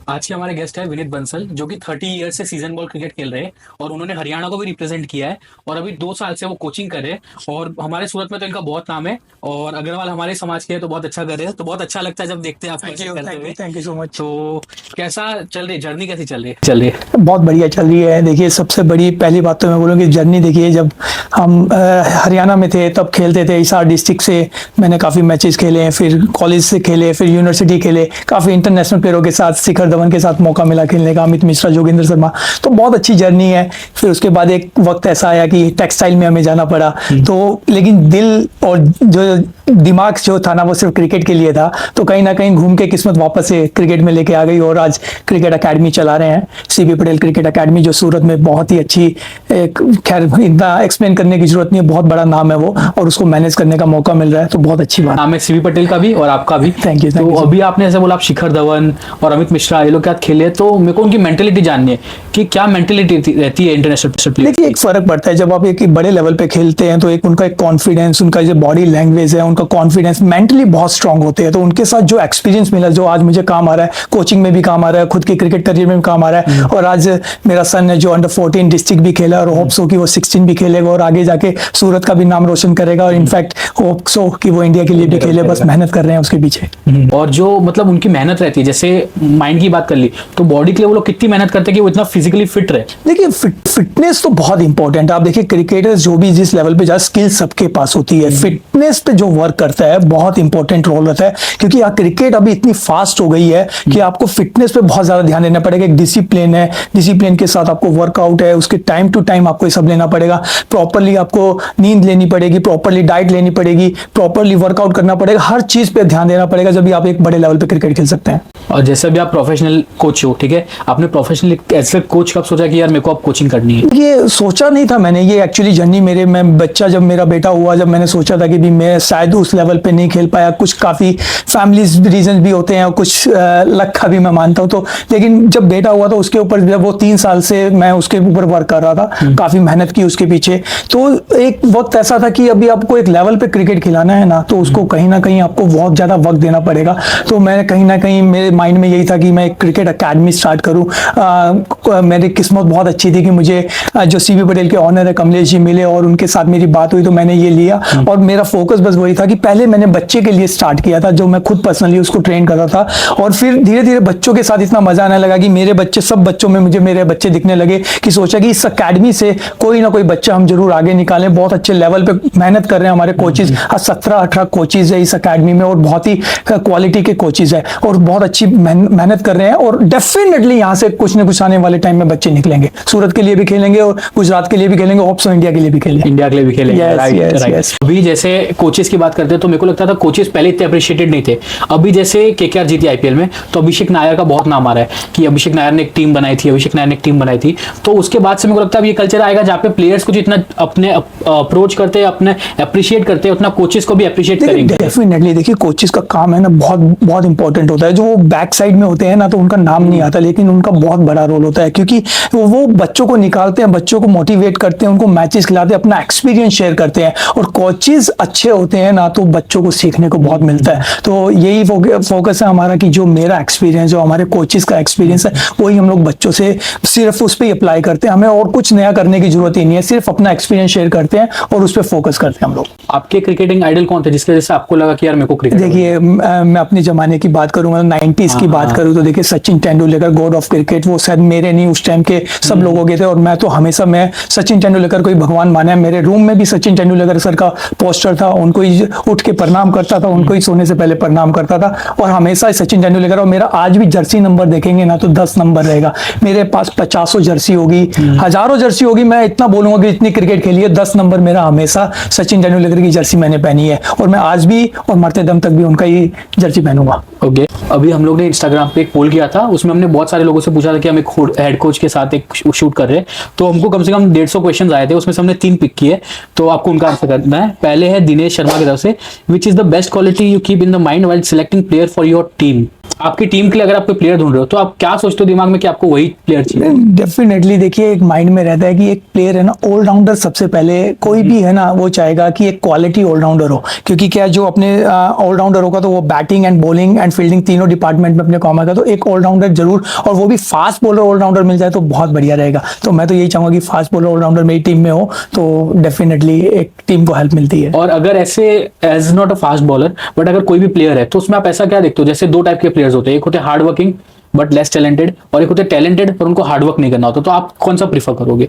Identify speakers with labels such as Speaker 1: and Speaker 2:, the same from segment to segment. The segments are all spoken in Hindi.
Speaker 1: आज के हमारे गेस्ट है विनीत बंसल, जो कि 30 ईयर से सीजन बॉल क्रिकेट खेल रहे हैं और उन्होंने हरियाणा को भी रिप्रेजेंट किया है। और अभी 2 साल से वो कोचिंग कर रहे हैं और हमारे सूरत में तो इनका बहुत नाम है। और अग्रवाल हमारे समाज के हैं तो बहुत अच्छा कर रहे हैं, तो बहुत अच्छा लगता है जब देखते हैं आपको ऐसे करते हुए।
Speaker 2: Thank you so much.
Speaker 1: तो कैसा चल रही जर्नी, कैसी चल रही है?
Speaker 2: बहुत बढ़िया चल रही है। देखिए, सबसे बड़ी पहली बात तो मैं बोलूँगी जर्नी। देखिए, जब हम हरियाणा में थे तब खेलते थे। हिसार डिस्ट्रिक्ट से मैंने काफ़ी मैचेस खेले हैं, फिर कॉलेज से खेले, फिर यूनिवर्सिटी खेले, काफ़ी इंटरनेशनल प्लेयरों के साथ, शिखर धवन के साथ मौका मिला खेलने का, अमित मिश्रा, जोगिंदर शर्मा। तो बहुत अच्छी जर्नी है। फिर उसके बाद एक वक्त ऐसा आया कि टेक्सटाइल में हमें जाना पड़ा। तो लेकिन दिल और जो दिमाग जो था ना, वो सिर्फ क्रिकेट के लिए था। तो कहीं ना कहीं घूम के किस्मत वापस से क्रिकेट में लेके आ गई और आज क्रिकेट अकेडमी चला रहे हैं, सीबी पटेल क्रिकेट अकेडमी, जो सूरत में बहुत ही अच्छी, खैर इतना एक्सप्लेन करने की जरूरत नहीं है, बहुत बड़ा नाम है वो, और उसको मैनेज करने का मौका मिल रहा है, तो बहुत अच्छी बात।
Speaker 1: नाम है सीबी पटेल का भी और आपका भी।
Speaker 2: Thank you.
Speaker 1: तो अभी आपने ऐसे बोला आप शिखर धवन और अमित मिश्रा ये लोग के साथ खेले, तो मेरे को उनकी मेंटेलिटी जाननी है कि क्या मेंटेलिटी रहती है इंटरनेशनल प्लेयर।
Speaker 2: देखिए, एक फर्क पड़ता है जब आप एक बड़े लेवल पे खेलते हैं, तो एक उनका एक कॉन्फिडेंस, उनका जो बॉडी लैंग्वेज है, उनका कॉन्फिडेंस, मेंटली बहुत स्ट्रांग होते हैं। तो उनके साथ जो एक्सपीरियंस मिला, जो आज मुझे काम आ रहा है, कोचिंग में भी काम आ रहा है, खुद के क्रिकेट करियर में भी काम आ रहा है। और आज मेरा सन है जो अंडर 14 डिस्ट्रिक्ट भी खेला और होप सो कि वो 16 भी खेलेगा और आगे जाके सूरत का भी नाम रोशन करेगा। और इनफैक्ट होप सो कि वो इंडिया के लिए भी खेले, बस मेहनत कर रहे हैं उसके पीछे।
Speaker 1: और जो मतलब उनकी मेहनत रहती है, जैसे माइंड की बात कर ली, तो बॉडी के लिए वो लोग कितनी मेहनत करते हैं कि वो इतना फिजिकली फिट रहे?
Speaker 2: देखिए, फिटनेस तो बहुत इंपॉर्टेंट है। आप देखिए, क्रिकेटर्स जो भी जिस लेवल पे जाए, स्किल सबके पास होती है, फिटनेस पे जो वर्क करता है बहुत इंपॉर्टेंट रोल रहता है। क्योंकि क्रिकेट अभी इतनी फास्ट हो गई है कि आपको फिटनेस पे बहुत ज्यादा ध्यान देना पड़ेगा। एक डिसिप्लिन है, डिसिप्लिन के साथ आपको वर्कआउट है, उसके टाइम टू टाइम आपको ये सब लेना पड़ेगा। प्रॉपरली आपको नींद लेनी पड़ेगी, प्रॉपरली डाइट लेनी पड़ेगी, प्रॉपरली वर्कआउट करना पड़ेगा, हर चीज पे ध्यान देना पड़ेगा, जब भी आप एक बड़े लेवल पे क्रिकेट खेल सकते हैं।
Speaker 1: और जैसे अभी आप प्रोफेशनल कोच हो, ठीक है, आपने प्रोफेशनल एज ए कोच कब सोचा कि यार मेरे को अब कोचिंग करनी है?
Speaker 2: ये सोचा नहीं था मैंने, ये एक्चुअली जर्नी मैं बच्चा, जब मेरा बेटा हुआ, जब मैंने सोचा था कि भी मैं शायद उस लेवल पे नहीं खेल पाया, कुछ काफ़ी फैमिलीज रीजन भी होते हैं और कुछ लक का भी मैं मानता हूँ। तो लेकिन जब बेटा हुआ तो उसके ऊपर, जब वो 3 साल से मैं उसके ऊपर वर्क कर रहा था, काफ़ी मेहनत की उसके पीछे। तो एक वक्त ऐसा था कि अभी आपको एक लेवल पे क्रिकेट खिलाना है ना, तो उसको कहीं ना कहीं आपको बहुत ज़्यादा वक्त देना पड़ेगा। तो मैं कहीं ना कहीं मेरे माइंड में यही था कि मैं एक क्रिकेट अकेडमी स्टार्ट करूँ। मेरी किस्मत बहुत अच्छी थी कि मुझे जो सीबी पटेल के ऑनर है कमलेश जी मिले और उनके साथ मेरी बात हुई, तो मैंने ये लिया। और मेरा फोकस बस वही था कि पहले मैंने बच्चे के लिए स्टार्ट किया था, जो मैं खुद पर्सनली उसको ट्रेन कर रहा था। और फिर धीरे धीरे बच्चों के साथ इतना मजा आने लगा कि मेरे बच्चे, सब बच्चों में मुझे मेरे बच्चे दिखने लगे, कि सोचा कि इस अकेडमी से कोई ना कोई बच्चा हम जरूर आगे निकालें। बहुत अच्छे लेवल पे मेहनत कर रहे हैं हमारे कोचेज। 17-18 कोचेज है इस अकेडमी में और बहुत ही क्वालिटी के कोचेज है और बहुत अच्छी मेहनत कर रहे हैं। और डेफिनेटली यहाँ से कुछ ना कुछ आने वाले टाइम में बच्चे निकलेंगे, सूरत के लिए भी खेलेंगे और गुजरात के लिए भी खेलेंगे, होप सो इंडिया के लिए भी खेलेंगे।
Speaker 1: इंडिया के लिए भी खेलेंगे।
Speaker 2: राइट।
Speaker 1: अभी जैसे कोचेस की बात करते हैं तो मेरे को लगता था कोचेस पहले इतने अप्रिशिएटेड नहीं थे। अभी जैसे केकेआर जीती आईपीएल में, तो अभिषेक नायर का बहुत नाम आ रहा है कि अभिषेक नायर ने एक टीम बनाई थी। तो उसके बाद से मेरे को लगता है ये कल्चर आएगा जहाँ पे प्लेयर्स को जितना अपने अप्रोच करते हैं, अपने अप्रिशिएट करते हैं, उतना कोचेस को भी अप्रिशिएट करेंगे।
Speaker 2: डेफिनेटली। देखिए, कोचेस का काम है ना, बहुत बहुत इंपॉर्टेंट होता है। जो वो बैक साइड में होते हैं ना, तो उनका नाम नहीं आता, लेकिन उनका बहुत बड़ा रोल होता है, क्योंकि वो बच्चों को निकालते हैं, बच्चों को मोटिवेट करते हैं, उनको मैचेस खिलाते हैं, अपना एक्सपीरियंस शेयर करते हैं। और कोचेस अच्छे होते हैं ना, तो बच्चों को सीखने को बहुत मिलता है। तो यही फोकस है हमारा कि जो मेरा एक्सपीरियंस, जो हमारे कोचेस का एक्सपीरियंस है, वही हम लोग बच्चों से सिर्फ उस पर अप्लाई करते हैं। हमें और कुछ नया करने की जरूरत ही नहीं है, सिर्फ अपना एक्सपीरियंस शेयर करते हैं और उस पर फोकस करते हैं हम लोग।
Speaker 1: आपके क्रिकेटिंग आइडल कौन थे जिसके वजह से आपको लगा कि यार मेरे को क्रिकेट?
Speaker 2: देखिए, मैं अपने जमाने की बात करूंगा, 90s की बात करूं, तो देखिए Sachin Tendulkar, God of cricket, वो शायद मेरे नहीं, उस टाइम के सब लोगों के थे। और मैं तो हमेशा मैं सचिन तेंदुलकर को ही भगवान माना है। मेरे रूम में भी सचिन तेंदुलकर सर का पोस्टर था, उनको ही उठ के प्रणाम करता था, उनको ही सोने से पहले प्रणाम करता था। और हमेशा सचिन तेंदुलकर, और मेरा आज भी जर्सी नंबर देखेंगे ना तो 10 नंबर रहेगा। मेरे पास 50 जर्सी होगी, हजारों जर्सी होगी, मैं इतना बोलूंगा कि इतनी क्रिकेट खेली है, 10 नंबर मेरा हमेशा सचिन तेंदुलकर की जर्सी मैंने पहनी है। और मैं आज भी और मरते दम तक भी उनका ही जर्सी पहनूंगा।
Speaker 1: ओके। अभी हम लोग ने इंस्टाग्राम पे एक पोल किया था, उसमें हमने बहुत सारे लोगों से पूछा था कि हम एक हेड कोच के साथ एक शूट कर रहे हैं, तो हमको कम से कम 150 क्वेश्चन आए थे, उसमें से हमने 3 पिक किए, तो आपको उनका आंसर करना है। पहले है दिनेश शर्मा की तरफ से, which is the best quality you keep in the mind while selecting player for your team? आपकी टीम के लिए अगर आप कोई प्लेयर ढूंढ रहे हो तो आप क्या सोचते हो दिमाग में कि आपको वही प्लेयर चाहिए?
Speaker 2: डेफिनेटली देखिए, एक माइंड में रहता है कि एक प्लेयर है ना ऑलराउंडर, सबसे पहले कोई भी है ना वो चाहेगा कि एक क्वालिटी ऑलराउंडर हो, क्योंकि क्या जो अपने ऑलराउंडर होगा तो वो batting and bowling and fielding तीनों डिपार्टमेंट में अपने काम आएगा। तो एक ऑलराउंडर जरूर, और वो भी फास्ट बॉलर ऑलराउंडर मिल जाए तो बहुत बढ़िया रहेगा। तो मैं तो यही चाहूंगा कि फास्ट बॉलर ऑलराउंडर मेरी टीम में हो तो डेफिनेटली एक टीम को हेल्प मिलती है।
Speaker 1: और अगर ऐसे as not a fast bowler but अगर कोई भी प्लेयर है तो उसमें आप ऐसा क्या देखते हो? जैसे दो टाइप के प्लेयर्स होते हैं, एक होते हैं hard working but less talented, और एक होते हैं टैलेंटेड पर उनको हार्ड वर्क नहीं करना होता। तो आप कौन सा प्रीफर करोगे?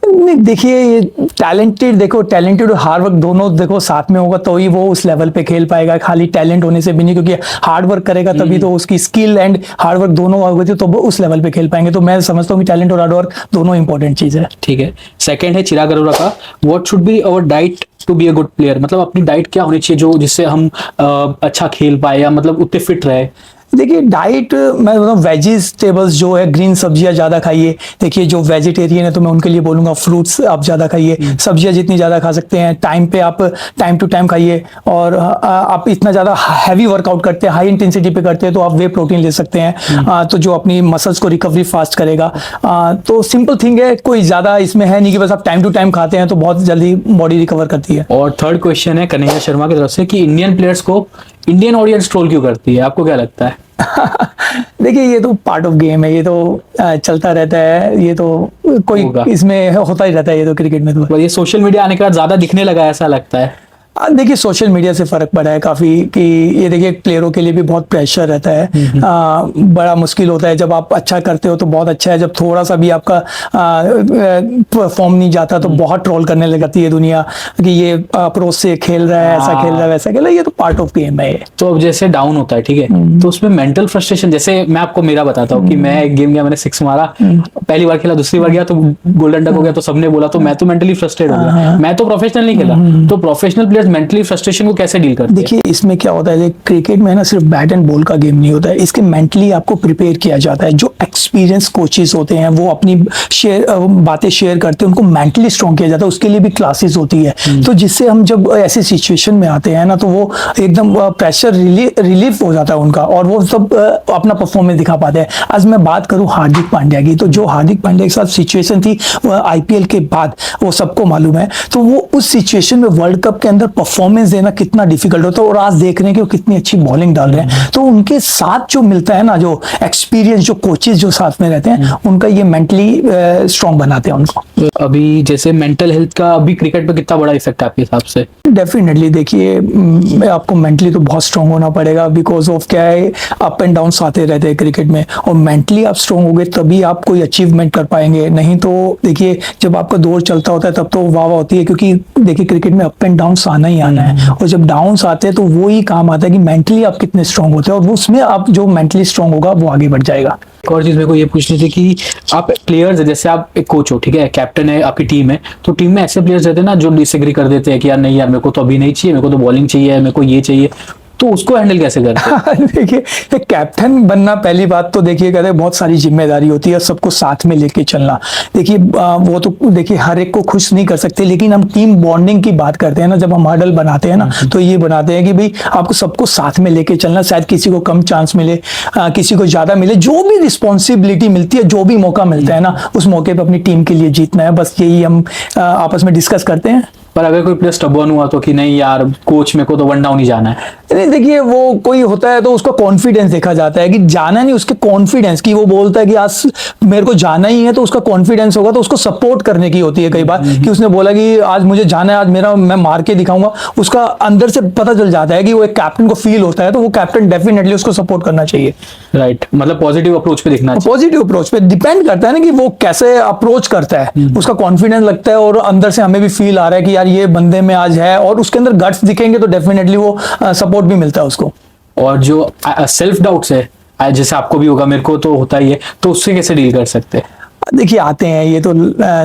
Speaker 2: नहीं देखिए, ये टैलेंटेड, देखो टैलेंटेड और हार्ड वर्क दोनों देखो साथ में होगा तो ही वो उस लेवल पे खेल पाएगा। खाली टैलेंट होने से भी नहीं, क्योंकि हार्ड वर्क करेगा तभी तो उसकी स्किल एंड हार्ड वर्क दोनों होगी तो वो उस लेवल पे खेल पाएंगे। तो मैं समझता हूँ कि टैलेंट और हार्ड वर्क दोनों इंपॉर्टेंट चीज है।
Speaker 1: ठीक है, सेकंड है चिराग अरोरा का, what should be our diet to be a good player? मतलब अपनी डाइट क्या होनी चाहिए जो जिससे हम अच्छा खेल पाए या मतलब उतने फिट रहे?
Speaker 2: देखिए डाइट मैं बताऊँ, वेजिटेबल्स जो है, ग्रीन सब्जियां ज़्यादा खाइए। देखिए जो वेजिटेरियन है तो मैं उनके लिए बोलूँगा फ्रूट्स आप ज़्यादा खाइए, सब्जियां जितनी ज़्यादा खा सकते हैं टाइम पे आप टाइम टू टाइम खाइए। और आप इतना ज़्यादा हैवी वर्कआउट करते हैं, हाई इंटेंसिटी पे करते हैं तो आप वे प्रोटीन ले सकते हैं, तो जो अपनी मसल्स को रिकवरी फास्ट करेगा। तो सिंपल थिंग है, कोई ज़्यादा इसमें है नहीं कि बस आप टाइम टू टाइम खाते हैं तो बहुत जल्दी बॉडी रिकवर करती है।
Speaker 1: और थर्ड क्वेश्चन है कन्हैया शर्मा की तरफ से कि इंडियन प्लेयर्स को इंडियन ऑडियंस ट्रोल क्यों करती है? आपको क्या लगता है?
Speaker 2: देखिए ये तो पार्ट ऑफ गेम है, ये तो चलता रहता है, ये तो कोई
Speaker 1: होगा।
Speaker 2: इसमें होता ही रहता है, ये तो क्रिकेट में तो।
Speaker 1: और ये सोशल मीडिया आने के बाद ज्यादा दिखने लगा है, ऐसा लगता है।
Speaker 2: देखिए सोशल मीडिया से फर्क पड़ा है काफी कि ये देखिए प्लेयरों के लिए भी बहुत प्रेशर रहता है। बड़ा मुश्किल होता है, जब आप अच्छा करते हो तो बहुत अच्छा है, जब थोड़ा सा भी आपका परफॉर्म नहीं जाता तो बहुत ट्रोल करने लगती है दुनिया कि ये अप्रोच से खेल रहा है, ऐसा खेल रहा है, वैसा खेल रहा है। ये तो पार्ट ऑफ गेम है ये।
Speaker 1: तो अब जैसे डाउन होता है, ठीक है, तो उसमें मेंटल फ्रस्ट्रेशन, जैसे मैं आपको मेरा बताता हूँ कि मैं एक गेम गया, मैंने 6 मारा, पहली बार खेला, दूसरी बार गया तो गोल्डन डक हो गया, तो सबने बोला, तो मैं तो मेंटली फ्रस्ट्रेट हो गया। मैं तो प्रोफेशनल नहीं खेला, तो प्रोफेशनल प्लेयर्स मेंटली फ्रस्ट्रेशन को कैसे डील करते हैं?
Speaker 2: देखिए इसमें क्या होता है, क्रिकेट में ना सिर्फ बैट एंड बॉल का गेम नहीं होता है, इसके मेंटली आपको प्रिपेयर किया जाता है। जो एक्सपीरियंस कोचेस होते हैं वो अपनी बातें शेयर करते हैं, उनको मेंटली स्ट्रॉन्ग किया जाता है, उसके लिए भी क्लासेस होती है। तो जिससे हम जब ऐसी सिचुएशन में आते हैं ना तो वो एकदम प्रेशर रिलीफ हो जाता है उनका, और वो सब अपना परफॉर्मेंस दिखा पाते हैं। आज मैं बात करूं हार्दिक पांड्या की, तो जो हार्दिक पांड्या के साथ सिचुएशन थी आईपीएल के बाद, वो सबको मालूम है। तो वो उस सिचुएशन में वर्ल्ड कप के अंदर परफॉर्मेंस देना कितना डिफिकल्ट होता है, और आज देख रहे हैं कि वो कितनी अच्छी बॉलिंग डाल रहे हैं। तो उनके साथ जो मिलता है ना, जो एक्सपीरियंस, जो कोचेस जो साथ में रहते हैं, उनका ये मेंटली स्ट्रांग बनाते हैं उनको।
Speaker 1: अभी जैसे मेंटल हेल्थ का अभी क्रिकेट पे कितना बड़ा इफेक्ट है आपके हिसाब से?
Speaker 2: डेफिनेटली देखिए आपको मेंटली तो बहुत स्ट्रांग होना पड़ेगा, बिकॉज ऑफ क्या है, अप एंड डाउन आते रहते हैं क्रिकेट में, और मेंटली आप स्ट्रांग होगे तभी आप कोई अचीवमेंट कर पाएंगे। नहीं तो देखिए जब आपका दौर चलता होता है तब तो वाह वाह होती है, क्योंकि देखिए क्रिकेट में अप एंड डाउन आना ही आना है, और जब डाउन्स आते हैं तो वो ही काम आता है कि मेंटली आप कितने स्ट्रांग होते हैं, और उसमें आप जो मेंटली स्ट्रांग होगा वो आगे बढ़ जाएगा।
Speaker 1: एक और चीज मेरे को ये पूछनी थी कि आप प्लेयर्स, जैसे आप एक कोच हो, ठीक है, कैप्टन है, आपकी टीम है, तो टीम में ऐसे प्लेयर्स रहते हैं ना जो डिसएग्री कर देते हैं कि यार नहीं यार, मेरे को तो अभी नहीं चाहिए, मेरे को तो बॉलिंग चाहिए, मेरे को ये चाहिए, तो उसको हैंडल कैसे करते हैं?
Speaker 2: देखिए कैप्टन बनना, पहली बात तो देखिए कहते हैं बहुत सारी जिम्मेदारी होती है, सबको साथ में लेके चलना। देखिए वो तो देखिए हर एक को खुश नहीं कर सकते, लेकिन हम टीम बॉन्डिंग की बात करते हैं ना, जब हम हर्डल बनाते हैं ना तो ये बनाते हैं कि भाई आपको सबको साथ में लेके चलना। शायद किसी को कम चांस मिले, किसी को ज्यादा मिले, जो भी रिस्पॉन्सिबिलिटी मिलती है, जो भी मौका मिलता है ना, उस मौके पर अपनी टीम के लिए जीतना है। बस यही हम आपस में डिस्कस करते हैं।
Speaker 1: पर अगर कोई प्लेयर स्टबर्न हुआ तो कि नहीं यार कोच, मेरे को तो वन डाउन ही जाना है?
Speaker 2: नहीं देखिए वो कोई होता है तो उसका कॉन्फिडेंस देखा जाता है कि जाना नहीं, उसके कॉन्फिडेंस की, वो बोलता है कि आज मेरे को जाना ही है, तो उसका कॉन्फिडेंस होगा, तो उसको सपोर्ट करने की होती है कई बार कि उसने बोला कि आज मुझे जाना है, आज मैं मार के दिखाऊंगा। उसका अंदर से पता चल जाता है कि वो एक कैप्टन को फील होता है, तो वो कैप्टन डेफिनेटली उसको सपोर्ट करना चाहिए।
Speaker 1: राइट, मतलब पॉजिटिव अप्रोच पे दिखना चाहिए।
Speaker 2: पॉजिटिव अप्रोच पे डिपेंड करता है ना कि वो कैसे अप्रोच करता है, उसका कॉन्फिडेंस लगता है, और अंदर से हमें भी फील आ रहा है कि यार ये बंदे में आज है, और उसके अंदर गट्स दिखेंगे तो डेफिनेटली वो सपोर्ट भी मिलता है उसको।
Speaker 1: और जो सेल्फ डाउट्स है, जैसे आपको भी होगा, मेरे को तो होता ही है, तो उससे कैसे डील कर सकते हैं?
Speaker 2: देखिए आते हैं, ये तो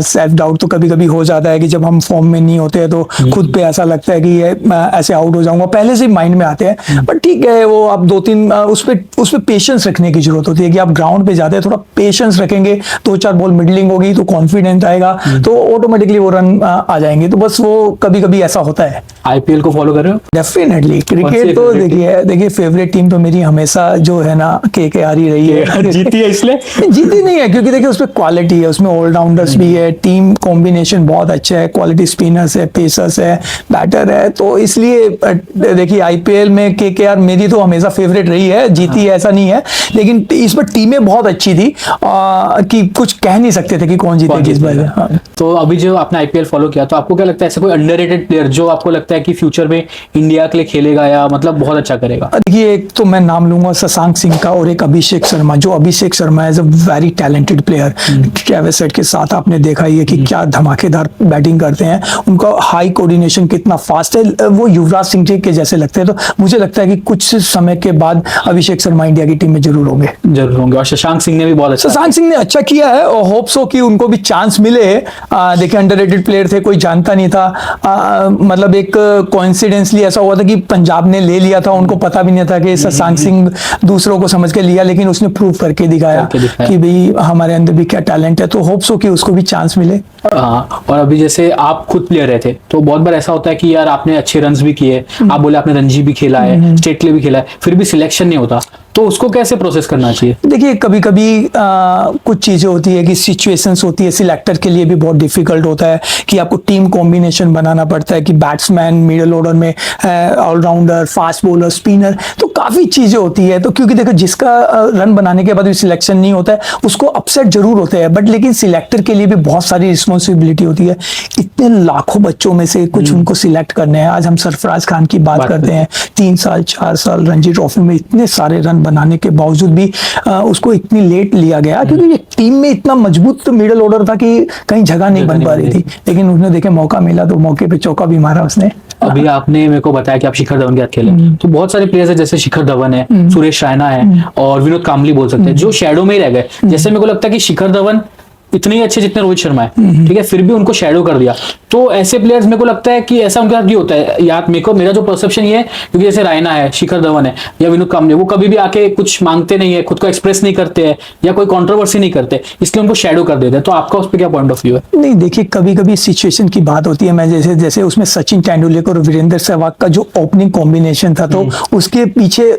Speaker 2: सेल्फ डाउट तो कभी कभी हो जाता है कि जब हम फॉर्म में नहीं होते हैं तो खुद पे ऐसा लगता है कि ये ऐसे आउट हो जाऊंगा, पहले से ही माइंड में आते हैं। बट ठीक है, वो आप 2-3 उस पे पेशेंस रखने की जरूरत होती है कि आप ग्राउंड पे जाते हैं, थोड़ा पेशेंस रखेंगे, 2-4 बॉल मिडलिंग होगी तो कॉन्फिडेंस आएगा, तो ऑटोमेटिकली वो रन आ जाएंगे। तो बस वो कभी कभी ऐसा होता है।
Speaker 1: आईपीएल को फॉलो कर रहे हो?
Speaker 2: डेफिनेटली क्रिकेट तो देखिए फेवरेट टीम तो मेरी हमेशा जो है ना केकेआर ही रही है।
Speaker 1: जीती है इसलिए?
Speaker 2: जीती नहीं है, क्योंकि देखिए उसमें क्वालिटी है, उसमें ऑलराउंडर्स भी है, टीम कॉम्बिनेशन बहुत अच्छा है, क्वालिटी स्पिनर्स है, पेसर्स है, बैटर है, तो इसलिए देखिए आईपीएल में केकेआर मेरी तो हमेशा फेवरेट रही है। जीती है ऐसा नहीं है, लेकिन इस पर टीमें बहुत अच्छी थी कि कुछ कह नहीं सकते थे कि कौन जीतेगी इस बार। हाँ।
Speaker 1: तो अभी जो आपने आईपीएल फॉलो किया, तो आपको क्या लगता है ऐसा कोई अंडररेटेड प्लेयर जो आपको लगता है कि फ्यूचर में इंडिया के लिए खेलेगा या मतलब बहुत अच्छा करेगा?
Speaker 2: देखिए एक तो मैं नाम लूंगा शशांक सिंह का, और एक अभिषेक शर्मा। जो Abhishek Sharma is a very talented player. Travis Head के साथ आपने देखा ही है कि क्या धमाकेदार बैटिंग करते हैं, उनका हाई कोऑर्डिनेशन कितना फास्ट है, वो युवराज सिंह जी के जैसे लगते हैं। तो मुझे लगता है कि कुछ समय के बाद अभिषेक शर्मा इंडिया की टीम में जरूर होंगे।
Speaker 1: और शशांक सिंह ने भी बहुत अच्छा,
Speaker 2: शशांक सिंह ने अच्छा किया है, और होप सो कि उनको भी चांस मिले। देखिए अंडररेटेड प्लेयर थे, कोई जानता नहीं था। मतलब एक कोइंसिडेंसली ऐसा हुआ था कि पंजाब ने ले लिया था, उनको पता भी नहीं था कि शशांक सिंह दूसरों को समझ के लिया, लेकिन उसने प्रूव करके दिखाया कि भाई हमारे अंदर भी क्या टैलेंट है। तो होप सो कि उसको भी चांस मिले।
Speaker 1: हाँ, और अभी जैसे आप खुद प्लेयर रहे थे, तो बहुत बार ऐसा होता है कि यार आपने अच्छे रन्स भी किए, आप बोले आपने रणजी भी खेला है, स्टेट के लिए भी खेला है, फिर भी सिलेक्शन नहीं होता, तो उसको कैसे प्रोसेस करना चाहिए?
Speaker 2: देखिए कभी कभी कुछ चीजें होती है कि सिचुएशंस होती है, सिलेक्टर के लिए भी बहुत डिफिकल्ट होता है कि आपको टीम कॉम्बिनेशन बनाना पड़ता है कि बैट्समैन, मिडिल ऑर्डर में ऑलराउंडर, फास्ट बॉलर, स्पिनर, तो काफी चीजें होती है। तो क्योंकि देखो जिसका रन बनाने के बाद भी सिलेक्शन नहीं होता है उसको अपसेट जरूर होते हैं, बट लेकिन सिलेक्टर के लिए भी बहुत सारी रिस्पॉन्सिबिलिटी होती है। इतने लाखों बच्चों में से कुछ उनको सिलेक्ट करने हैं। आज हम सरफराज खान की बात करते हैं, 3 साल 4 साल रणजी ट्रॉफी में इतने सारे रन बनाने के बावजूद भी उसको इतनी लेट लिया गया, क्योंकि ये टीम में इतना मजबूत मिडिल ऑर्डर था कि कहीं जगह नहीं बन पा रही थी। लेकिन उसने देखे मौका मिला तो मौके पे चौका भी मारा उसने।
Speaker 1: अभी आपने मेरे को बताया कि आप शिखर धवन के साथ खेले, तो बहुत सारे प्लेयर्स है जैसे शिखर धवन है, सुरेश रैना है, और विनोद कांबली बोल सकते हैं, जो शैडो में ही रह गए। जैसे मेरे को लगता है कि शिखर धवन इतने ही अच्छे जितने रोहित शर्मा है, ठीक है, फिर भी उनको शैडो कर दिया। तो ऐसे प्लेयर्स मेरे को लगता है कि ऐसा उनके साथ भी होता है। यार मेरा जो परसेप्शन ये है, क्योंकि जैसे रायना है, शिखर धवन है या विनोद कांबले, वो कभी भी आके कुछ मांगते नहीं है, खुद को एक्सप्रेस नहीं करते हैं या कोई कंट्रोवर्सी नहीं करते, इसलिए उनको शैडो कर देते हैं। तो आपका उस पर क्या पॉइंट ऑफ व्यू है?
Speaker 2: नहीं देखिए कभी कभी सिचुएशन की बात होती है। मैं जैसे उसमें सचिन तेंदुलकर और वीरेंद्र सहवाग का जो ओपनिंग कॉम्बिनेशन था, तो उसके पीछे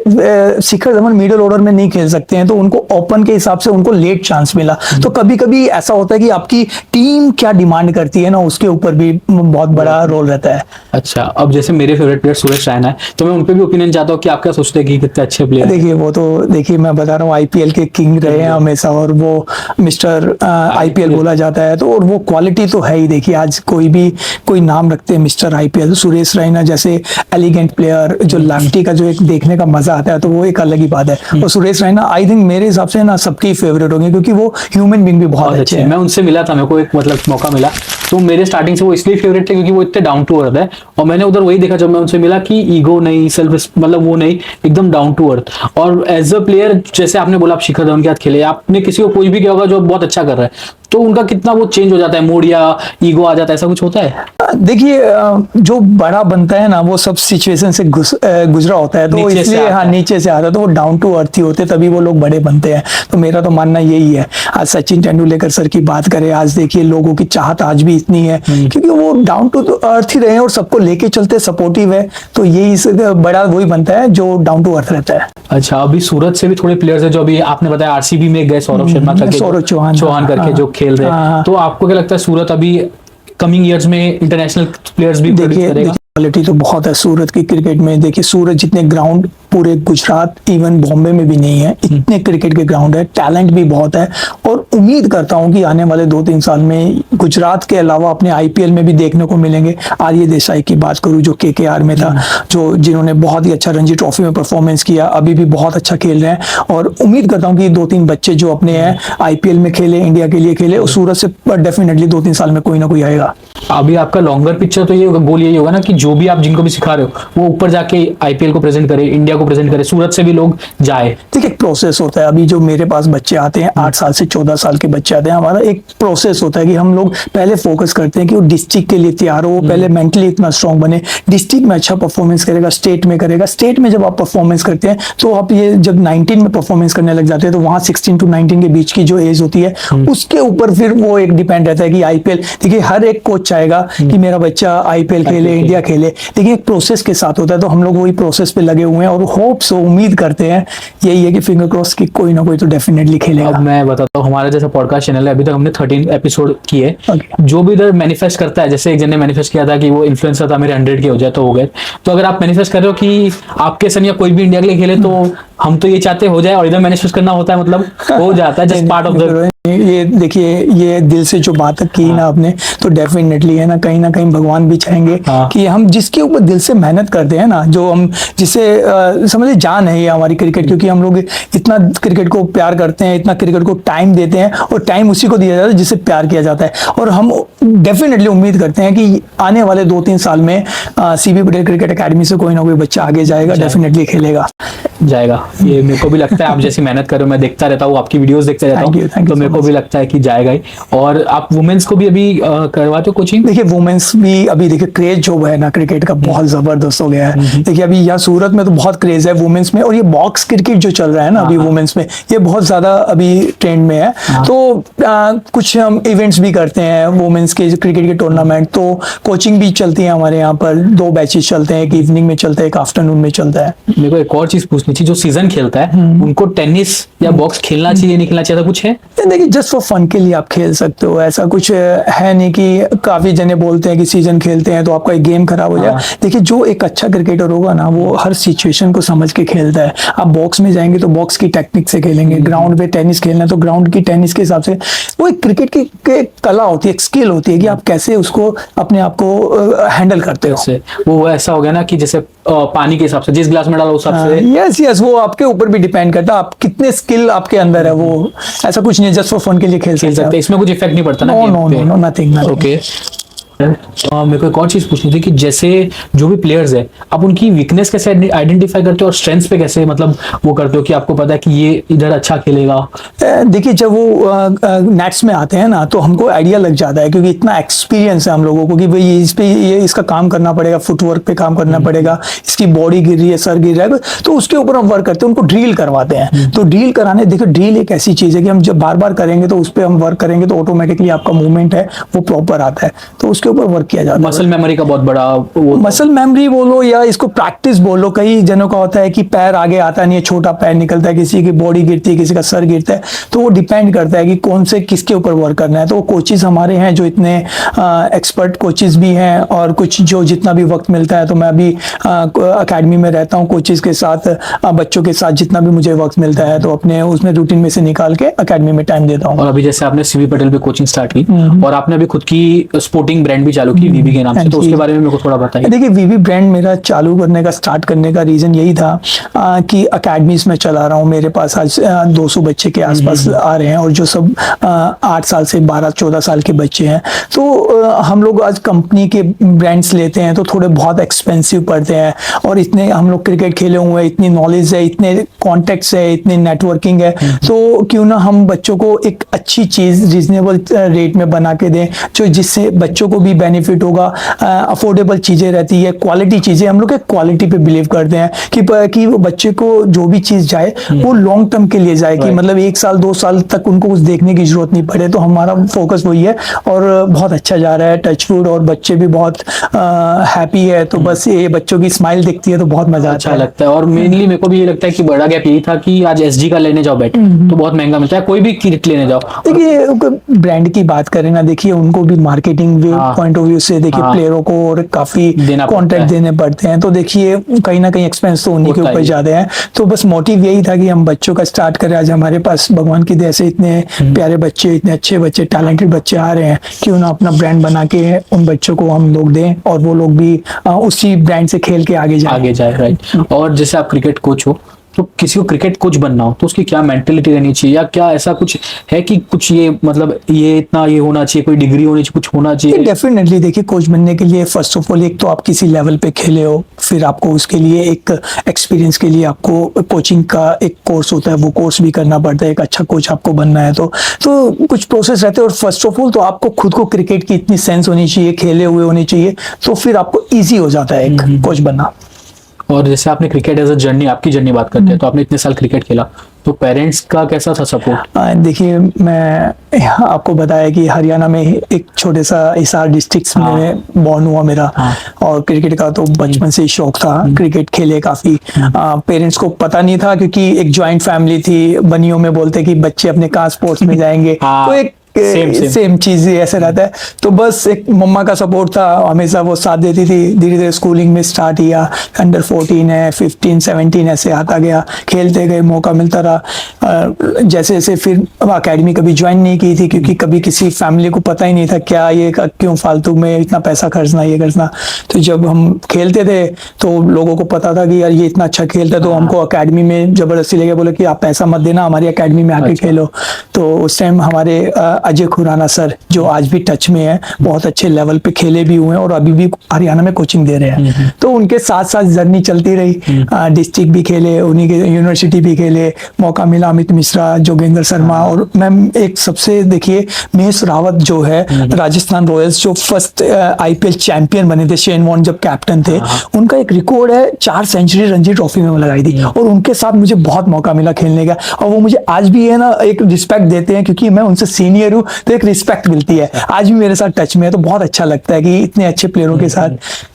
Speaker 2: शिखर धवन मिडिल ऑर्डर में नहीं खेल सकते हैं, तो उनको ओपन के हिसाब से उनको लेट चांस मिला। तो कभी कभी ऐसा होता है कि आपकी टीम क्या डिमांड करती है ना, उसके ऊपर भी बहुत बड़ा रोल रहता है।
Speaker 1: अच्छा, अब जैसे मेरे फेवरेट प्लेयर सुरेश रैना है, तो मैं उन पे भी ओपिनियन चाहता हूँ कि आप क्या सोचते हैं कि कितने अच्छे प्लेयर?
Speaker 2: देखिए वो तो देखिए मैं बता रहा हूँ आईपीएल के किंग रहे हैं हमेशा, और वो मिस्टर आईपीएल बोला जाता है, तो और वो क्वालिटी तो है ही। देखिए आज कोई नाम रखते हैं मिस्टर आईपीएल, सुरेश रैना जैसे एलिगेंट प्लेयर, जो लेफ्टी का जो एक देखने का मजा आता है, तो वो एक अलग ही बात है। और सुरेश रैना आई थिंक मेरे हिसाब से ना सबके फेवरेट होंगे, क्योंकि वो ह्यूमन बीइंग भी बहुत अच्छे हैं।
Speaker 1: मैं उनसे मिला था, मेरे को एक मतलब मौका मिला, तो मेरे स्टार्टिंग से वो इसलिए फेवरेट थे क्योंकि वो इतने डाउन टू अर्थ है, और मैंने उधर वही देखा जब मैं उनसे मिला कि ईगो नहीं, सेल्फ मतलब वो नहीं, एकदम डाउन टू अर्थ। और एज अ प्लेयर जैसे आपने बोला आप शिखर धवन के साथ खेले, आपने किसी को कोई भी किया होगा जो बहुत अच्छा कर रहा है, तो उनका कितना वो चेंज हो जाता है, मूड या ईगो आ जाता है, ऐसा कुछ होता है?
Speaker 2: देखिए जो बड़ा बनता है ना वो सब सिचुएशन से गुजरा होता है, तो इसलिए हाँ नीचे से आता है, तो वो डाउन टू अर्थ ही होते तभी वो लोग बड़े बनते हैं। तो मेरा तो मानना यही है। आज सचिन तेंदुलकर सर की बात करें, आज देखिए लोगों की चाहत आज भी इतनी है क्योंकि वो डाउन टू अर्थ ही रहे हैं और सबको लेके चलते, सपोर्टिव है। तो यही बड़ा वही बनता है जो डाउन टू अर्थ रहता है।
Speaker 1: अच्छा, अभी सूरत से भी थोड़े प्लेयर्स है जो अभी आपने बताया आरसीबी में गए, सौरभ शर्मा करके,
Speaker 2: सौरभ
Speaker 1: चौहान करके जो खेल रहे हैं, तो आपको क्या लगता है सूरत अभी कमिंग ईयर्स में इंटरनेशनल प्लेयर्स भी प्रोड्यूस करेगा?
Speaker 2: क्वालिटी तो बहुत है सूरत की क्रिकेट में। देखिए सूरत जितने ग्राउंड पूरे गुजरात इवन बॉम्बे में भी नहीं है, इतने क्रिकेट के ग्राउंड है, टैलेंट भी बहुत है। और उम्मीद करता हूं कि आने वाले 2-3 साल में गुजरात के अलावा अपने आईपीएल में भी देखने को मिलेंगे। आर्य देसाई की बात करूं जो केकेआर में था, जो जिन्होंने बहुत ही अच्छा रणजी ट्रॉफी में परफॉर्मेंस किया, अभी भी बहुत अच्छा खेल रहे हैं। और उम्मीद करता हूँ कि 2-3 बच्चे जो अपने हैं आईपीएल में खेले, इंडिया के लिए खेले, और सूरत से डेफिनेटली 2-3 साल में कोई ना कोई आएगा।
Speaker 1: अभी आपका लॉन्गर पिक्चर तो ये गोल यही होगा ना कि जो भी आप जिनको भी सिखा रहे हो वो ऊपर जाके आईपीएल को प्रेजेंट करे, इंडिया इंडिया को प्रेजेंट करे, सूरत से भी लोग जाए?
Speaker 2: देखिए एक प्रोसेस होता है। अभी जो मेरे पास बच्चे आते हैं 8 साल से 14 साल के बच्चे आते हैं, हमारा एक प्रोसेस होता है कि हम लोग पहले फोकस करते हैं कि वो डिस्ट्रिक्ट के लिए तैयार हो, वो पहले मेंटली इतना स्ट्रांग बने, डिस्ट्रिक्ट में अच्छा परफॉर्मेंस करेगा, स्टेट में करेगा। स्टेट में जब आप परफॉर्मेंस करते हैं तो आप ये जब 19 में परफॉर्मेंस करने लग जाते हैं तो वहाँ 16 to 19 के बीच की जो एज होती है उसके ऊपर फिर वो एक डिपेंड रहता है कि आईपीएल। देखिए हर एक कोच चाहेगा कि मेरा बच्चा आईपीएल खेले, इंडिया खेले, लेकिन एक प्रोसेस के साथ होता है। तो हम लोग वही प्रोसेस पे लगे हुए हैं और होप्स उम्मीद करते हैं, यही है कि फिंगर क्रॉस कि कोई ना कोई तो डेफिनेटली खेलेगा।
Speaker 1: अब मैं बताता हूँ, हमारा जैसा पॉडकास्ट चैनल है, अभी तक हमने 13 एपिसोड किए। जो भी इधर मैनिफेस्ट करता है, जैसे एक जन ने मैनिफेस्ट किया था कि वो इन्फ्लुएंसर था, मेरे 100 के हो जाए तो हो गए। तो अगर आप मैनिफेस्ट कर रहे हो कि आपके सन या कोई भी इंडिया के लिए खेले, तो हम तो ये चाहते हो जाए, और इधर मैनिफेस्ट करना होता है, मतलब हो जाता है, जस्ट पार्ट ऑफ द।
Speaker 2: ये देखिए ये दिल से जो बात की ना आपने, तो डेफिनेटली है ना कहीं भगवान भी चाहेंगे कि हम जिसके ऊपर दिल से मेहनत करते हैं ना, जो हम जिसे समझिए जान है ये हमारी क्रिकेट, क्योंकि हम लोग इतना क्रिकेट को प्यार करते हैं, इतना क्रिकेट को टाइम देते हैं, और टाइम उसी को दिया जाता है जिससे प्यार किया जाता है। और हम डेफिनेटली उम्मीद करते हैं कि आने वाले 2-3 साल में सीबी पटेल क्रिकेट एकेडमी से कोई ना कोई बच्चा आगे जाएगा, डेफिनेटली खेलेगा
Speaker 1: जाएगा। ये मेरे को भी लगता है, आप जैसी मेहनत कर रहे हो, मैं देखता रहता हूँ, आपकी वीडियोस देखता रहता हूँ, तो मेरे को भी लगता है कि जाएगा ही। और आप वुमेन्स को भी अभी करवाते हो कोचिंग?
Speaker 2: देखिए वुमेन्स भी अभी देखिए क्रेज जो है ना क्रिकेट का बहुत जबरदस्त हो गया है। देखिए अभी यहाँ सूरत में तो बहुत क्रेज है वुमेन्स में, और ये बॉक्स क्रिकेट जो चल रहा है ना अभी वुमेन्स में, ये बहुत ज्यादा अभी ट्रेंड में है। तो कुछ हम इवेंट्स भी करते हैं वुमेन्स के क्रिकेट के टूर्नामेंट, तो कोचिंग भी चलती है हमारे यहाँ पर। 2 बैचेस चलते हैं, एक इवनिंग में चलता है, एक आफ्टरनून में चलता है।
Speaker 1: मेरे को एक और चीज पूछनी थी, जो सीजन खेलता है उनको टेनिस या बॉक्स खेलना चाहिए, नहीं खेलना चाहिए, कुछ है?
Speaker 2: देखिए जस्ट फॉर फन के लिए आप खेल सकते हो, ऐसा कुछ है नहीं कि काफी जने बोलते हैं कि सीजन खेलते हैं तो आपका एक गेम खराब हो जाए। देखिए जो एक अच्छा क्रिकेटर होगा ना वो हर सिचुएशन को समझ के खेलता है। आप बॉक्स में जाएंगे तो बॉक्स की टेक्निक से खेलेंगे, ग्राउंड पे टेनिस खेलना है तो ग्राउंड की टेनिस के हिसाब से। वो एक क्रिकेट की कला होती है, एक स्किल होती है कि आप कैसे उसको अपने आप को हैंडल करते हो।
Speaker 1: वो ऐसा हो गया ना कि जैसे पानी के हिसाब से जिस गिलास में डालो उस हिसाब से।
Speaker 2: यस वो आपके ऊपर भी डिपेंड करता है, आप कितने स्किल आपके अंदर है। वो ऐसा कुछ नहीं, जस्ट फॉर फन के लिए खेल सकते हैं,
Speaker 1: इसमें कुछ इफेक्ट नहीं पड़ता ना?
Speaker 2: No nothing.
Speaker 1: ओके। मेरे को एक और चीज पूछनी थी कि जैसे जो भी प्लेयर्स है, आप उनकी वीकनेस कैसे आइडेंटिफाई करते हो और स्ट्रेंथ्स पे कैसे मतलब वो करते हो कि आपको पता है कि ये इधर अच्छा खेलेगा?
Speaker 2: देखिए जब वो नेट्स में आते हैं ना तो हमको आइडिया लग जाता है, क्योंकि इतना एक्सपीरियंस है हम लोगों को कि भाई इस पे ये इसका काम करना पड़ेगा, फुटवर्क पे काम करना पड़ेगा, इसकी बॉडी गिर रही है, सर गिर रहा है, तो उसके ऊपर हम वर्क करते हैं, उनको ड्रिल करवाते हैं। तो ड्रिल कराने, देखिए ड्रिल एक ऐसी चीज है कि हम जब बार बार करेंगे तो उस पर हम वर्क करेंगे तो ऑटोमेटिकली आपका मूवमेंट है वो प्रॉपर आता है, तो उसके ऊपर वर्क किया जाता है।
Speaker 1: मसल मेमोरी का बहुत बड़ा
Speaker 2: मसल मेमोरी बोलो या इसको प्रैक्टिस बोलो। कई जनों का होता है कि पैर आगे आता नहीं है, छोटा पैर निकलता है, किसी की बॉडी गिरती है, किसी का सर गिरता है, तो वो डिपेंड करता है कि कौन से किसके ऊपर वर्क करना है। तो कोचेस हमारे हैं जो इतने एक्सपर्ट कोचेस भी हैं, और कुछ जो जितना भी वक्त मिलता है, तो मैं अभी अकेडमी में रहता हूँ कोचेस के साथ, बच्चों के साथ जितना भी मुझे वक्त मिलता है तो अपने उसमें रूटीन में से निकाल के अकेडमी में टाइम देता हूँ।
Speaker 1: और अभी जैसे आपने सीबी पटेल पे कोचिंग स्टार्ट की और आपने अभी खुद की स्पोर्टिंग ब्रांड भी चालू की वीबी के नाम से, तो उसके बारे में मेरे को थोड़ा बताइए।
Speaker 2: देखिए वीबी ब्रांड मेरा चालू करने का स्टार्ट करने का रीजन यही था कि अकेडमीज में चला रहा हूँ, मेरे पास आज 200 बच्चे के आसपास आ रहे हैं, और जो सब 8 साल से 12-14 साल के बच्चे हैं। तो हम लोग आज कंपनी के ब्रांड्स लेते हैं तो थोड़े बहुत एक्सपेंसिव पड़ते हैं, और इतने हम लोग क्रिकेट खेले हुए हैं, इतनी नॉलेज है, इतने कॉन्टेक्ट्स है, इतनी नेटवर्किंग है, तो क्यों ना हम बच्चों को एक अच्छी चीज रिजनेबल रेट में बना के दें, जो जिससे बच्चों को भी बेनिफिट होगा। अफोर्डेबल चीजें रहती है, क्वालिटी चीजें, हम लोग एक क्वालिटी पे बिलीव करते हैं कि वो बच्चे को जो भी चीज जाए वो लॉन्ग टर्म के लिए जाए, कि मतलब 1 साल 2 साल तक उनको कुछ देखने की जरूरत नहीं पड़े। तो हमारा फोकस वही है, और बहुत अच्छा जा रहा है, टचवुड, और बच्चे भी बहुत हैप्पी है। तो बस ये बच्चों की स्माइल दिखती है तो बहुत मजा
Speaker 1: अच्छा लगता है। और मेनली मेरे को भी ये लगता है कि बड़ा गैप यही था कि आज एसजी का लेने जाओ बैट तो बहुत महंगा मिलता है, कोई भी किट लेने जाओ।
Speaker 2: देखिए ब्रांड की बात करें ना, देखिए उनको भी मार्केटिंग पॉइंट ऑफ व्यू से देखिए प्लेयरों को और काफी कॉन्ट्रैक्ट देने पड़ते हैं, तो देखिए कहीं ना कहीं एक्सपेंस तो उन्हीं के ऊपर ज्यादा है। तो बस मोटिव यही था कि हम बच्चों का स्टार्ट करें। आज हमारे पास भगवान की दया से इतने प्यारे बच्चे, इतने अच्छे बच्चे, टैलेंटेड बच्चे आ रहे हैं, क्यों ना अपना ब्रांड बना के उन बच्चों को हम लोग दें और वो लोग भी उसी ब्रांड से खेल के आगे जाए।
Speaker 1: राइट। और जैसे आप क्रिकेट कोच हो, तो किसी को क्रिकेट कोच बनना हो तो उसकी क्या मेंटेलिटी रहनी चाहिए, या क्या ऐसा कुछ है कि कुछ ये मतलब ये इतना ये होना चाहिए, कोई डिग्री होनी चाहिए, कुछ होना चाहिए?
Speaker 2: डेफिनेटली देखिए, कोच बनने के लिए फर्स्ट ऑफ ऑल एक तो आप किसी लेवल पे खेले हो, फिर आपको उसके लिए एक एक्सपीरियंस के लिए आपको कोचिंग का एक कोर्स होता है, वो कोर्स भी करना पड़ता है। एक अच्छा कोच आपको बनना है तो कुछ प्रोसेस रहते हैं। और फर्स्ट ऑफ ऑल तो आपको खुद को क्रिकेट की इतनी सेंस होनी चाहिए, खेले हुए होनी चाहिए, तो फिर आपको ईजी हो जाता है एक कोच बनना।
Speaker 1: और जैसे आपने क्रिकेट एज अ जर्नी, आपकी जर्नी बात करते हैं, तो आपने इतने साल क्रिकेट खेला, तो पेरेंट्स का कैसा था सपोर्ट?
Speaker 2: देखिए, मैं आपको बताया कि हरियाणा में एक छोटे सा हिसार डिस्ट्रिक्ट में बॉर्न हुआ मेरा। और क्रिकेट का तो बचपन से ही शौक था, क्रिकेट खेले काफी। पेरेंट्स को पता नहीं था क्योंकि एक जॉइंट फैमिली थी, बनियों में बोलते कि बच्चे अपने कहाँ स्पोर्ट्स में जाएंगे। तो एक सेम चीज ही ऐसे रहता है। तो बस एक मम्मा का सपोर्ट था, हमेशा वो साथ देती थी। धीरे धीरे स्कूलिंग में स्टार्ट किया, अंडर 14 है, 15, 17 ऐसे आता गया, खेलते गए, मौका मिलता रहा। जैसे जैसे फिर अकेडमी कभी ज्वाइन नहीं की थी क्योंकि कभी किसी फैमिली को पता ही नहीं था क्या ये, क्यों फालतू में इतना पैसा खर्चना, ये खर्चना। तो जब हम खेलते थे तो लोगों को पता था कि यार ये इतना अच्छा खेलता है, तो हमको अकेडमी में जबरदस्ती लेके बोले कि आप पैसा मत देना, हमारी अकेडमी में आके खेलो। तो उस टाइम हमारे अजय खुराना सर, जो आज भी टच में है, बहुत अच्छे लेवल पे खेले भी हुए हैं और अभी भी हरियाणा में कोचिंग दे रहे हैं। तो उनके साथ साथ जर्नी चलती रही। डिस्ट्रिक्ट भी खेले, उन्हीं के यूनिवर्सिटी भी खेले, मौका मिला। अमित मिश्रा, जोगेंद्र शर्मा, और मैम एक सबसे देखिए महेश रावत जो है, राजस्थान रॉयल्स जो फर्स्ट आईपीएल चैंपियन बने थे, शेन वॉर्न जब कैप्टन थे, उनका एक रिकॉर्ड है 4 सेंचुरी रणजी ट्रॉफी में लगाई थी। और उनके साथ मुझे बहुत मौका मिला खेलने का, और वो मुझे आज भी है ना एक रिस्पेक्ट देते हैं क्योंकि मैं उनसे सीनियर हूँ, तो एक रिस्पेक्ट मिलती है। आज भी मेरे साथ टच में है, तो बहुत अच्छा लगता है कि इतने अच्छे प्लेयरों के साथ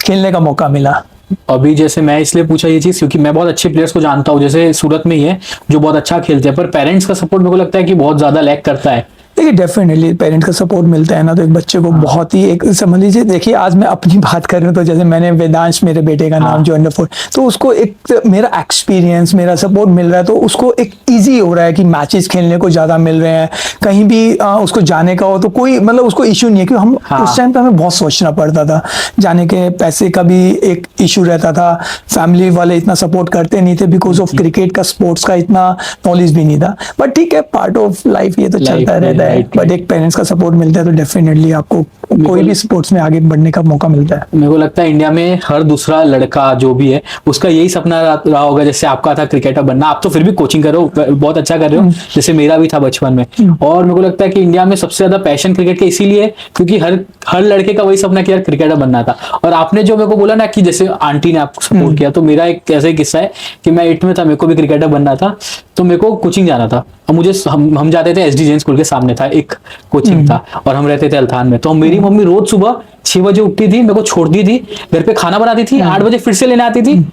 Speaker 2: खेलने का मौका मिला।
Speaker 1: अभी जैसे मैं इसलिए पूछा ये चीज क्योंकि मैं बहुत अच्छे प्लेयर्स को जानता हूँ, जैसे सूरत में ही है जो बहुत अच्छा खेलते हैं, पर पेरेंट्स का सपोर्ट मेरे को लगता है कि बहुत ज्यादा लैक करता है।
Speaker 2: देखिए, डेफिनेटली पेरेंट का सपोर्ट मिलता है ना, तो एक बच्चे को बहुत ही एक समझ लीजिए। देखिए, आज मैं अपनी बात कर रहा हूँ, तो जैसे मैंने वेदांश, मेरे बेटे का नाम, जो अंडर 4, तो उसको एक मेरा एक्सपीरियंस, मेरा सपोर्ट मिल रहा है, तो उसको एक इजी हो रहा है कि मैचेस खेलने को ज्यादा मिल रहे हैं। कहीं भी उसको जाने का हो तो कोई मतलब उसको इशू नहीं है, क्योंकि हम उस टाइम पे हमें बहुत सोचना पड़ता था, जाने के पैसे का भी एक इशू रहता था। फैमिली वाले इतना सपोर्ट करते नहीं थे बिकॉज ऑफ क्रिकेट का, स्पोर्ट्स का इतना नॉलेज भी नहीं था। बट ठीक है, पार्ट ऑफ लाइफ, ये तो चलता रहता है। बट एक पेरेंट्स का सपोर्ट मिलता है तो डेफिनेटली आपको कोई भी स्पोर्ट्स में आगे बढ़ने का मौका मिलता है।
Speaker 1: मेरे को लगता है इंडिया में हर दूसरा लड़का जो भी है उसका यही सपना रहा होगा, जैसे आपका था क्रिकेटर बनना। आप तो फिर भी कोचिंग कर रहे हो, बहुत अच्छा कर रहे हो, जैसे मेरा भी था बचपन में। और मेरे को लगता है कि इंडिया में सबसे ज्यादा पैशन क्रिकेट का इसीलिए क्योंकि हर लड़के का वही सपना कि यार क्रिकेटर बनना था। और आपने जो मेरे को बोला ना कि जैसे आंटी ने आपको सपोर्ट किया, तो मेरा एक ऐसा ही किस्सा है कि मैं 8th में था, मेरे को भी क्रिकेटर बनना था, तो मेरे को कोचिंग जाना था। और मुझे हम जाते थे एसडी जैन स्कूल के सामने था एक कोचिंग था, और हम रहते थे अल्थान में। तो मेरी मम्मी रोज सुबह 6 बजे उठती थी, मेरे को छोड़ती थी, घर पे खाना बनाती थी, 8 बजे फिर से लेने आती थी,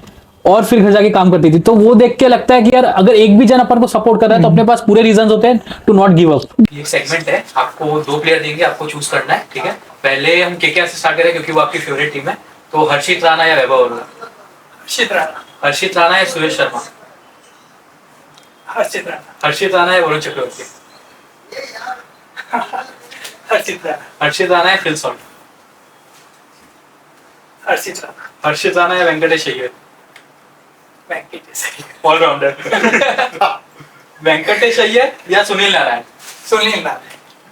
Speaker 1: और फिर घर जाके काम करती थी। तो वो देख के लगता है कि यार अगर एक भी जन अपन को सपोर्ट कर रहा है तो अपने पास पूरे रीजंस होते हैं टू नॉट गिव अप। ये सेगमेंट है, आपको 2 प्लेयर देंगे, आपको चूज करना है, ठीक है। पहले हम केकेआर से स्टार्ट करें क्योंकि वो आपकी फेवरेट टीम है। तो हर्षित राणा या वैभव अरोड़ा? हर्षित राणा या सुरेश शर्मा? हर्षित राणा या वरुण चक्रवर्ती? हर्षित राणा या फिल सॉल्ट? हर्षित राणा या वेंकटेश अय्यर? ऑलराउंडर। वेंकटेश अय्यर या सुनील नारायण?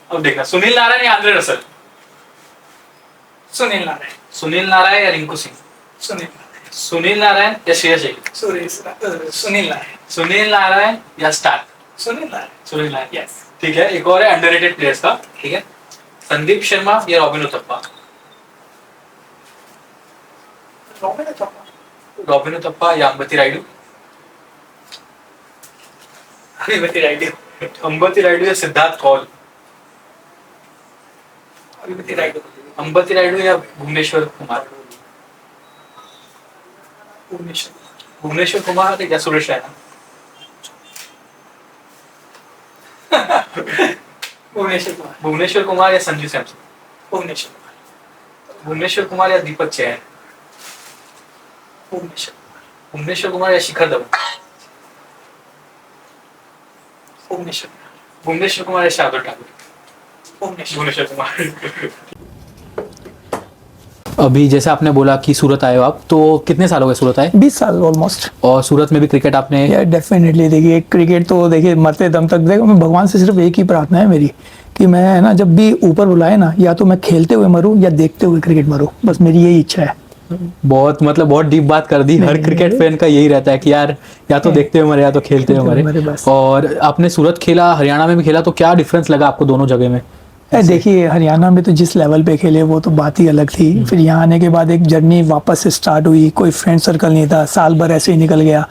Speaker 1: अब देखना, सुनील नारायण या आंद्रे रसल? सुनील नारायण या रिंकू सिंह? सुनील नारायण या श्रेयस अय्यर? सुनील नारायण या स्टार? सुनील नारायण, यस। ठीक है, एक और है अंडररेटेड प्लेयर्स का, ठीक है। संदीप शर्मा या रॉबिन उथप्पा? रॉबिन उथप्पा या अंबती रायडू? अंबती रायडू या सिद्धार्थ कौल? अंबती रायडू या भुवनेश्वर कुमार? भुवनेश्वर कुमार या सुरेश रैना? भुवनेश्वर कुमार या संजू सैमसन? भुवनेश्वर कुमार या दीपक चैन? भुवनेश्वर कुमार या शिखर धवन? भुवनेश्वर कुमार या शार्दुल ठाकुर? भुवनेश्वर कुमार। अभी जैसे आपने बोला कि सूरत आए हो आप, तो कितने साल हो गए सूरत आए?
Speaker 2: 20 साल ऑलमोस्ट।
Speaker 1: और सूरत में भी क्रिकेट आपने?
Speaker 2: यार डेफिनेटली, देखिए क्रिकेट तो देखिए मरते दम तक, देखो मैं भगवान से सिर्फ एक ही प्रार्थना है मेरी कि मैं है ना जब भी ऊपर बुलाए ना, या तो मैं खेलते हुए मरूं या देखते हुए क्रिकेट मरूं, बस मेरी यही इच्छा है।
Speaker 1: बहुत मतलब बहुत डीप बात कर दी। हर क्रिकेट फैन का यही रहता है कि यार या तो देखते हुए मरे या तो खेलते हुए मरे।
Speaker 2: बस।
Speaker 1: और आपने सूरत खेला, हरियाणा में भी खेला, तो क्या डिफरेंस लगा आपको दोनों जगह में?
Speaker 2: देखिए हरियाणा में तो जिस लेवल पे खेले वो तो बात ही अलग थी। फिर यहाँ आने के बाद एक जर्नी वापस से स्टार्ट हुई, कोई फ्रेंड सर्कल नहीं था, साल भर ऐसे ही निकल गया।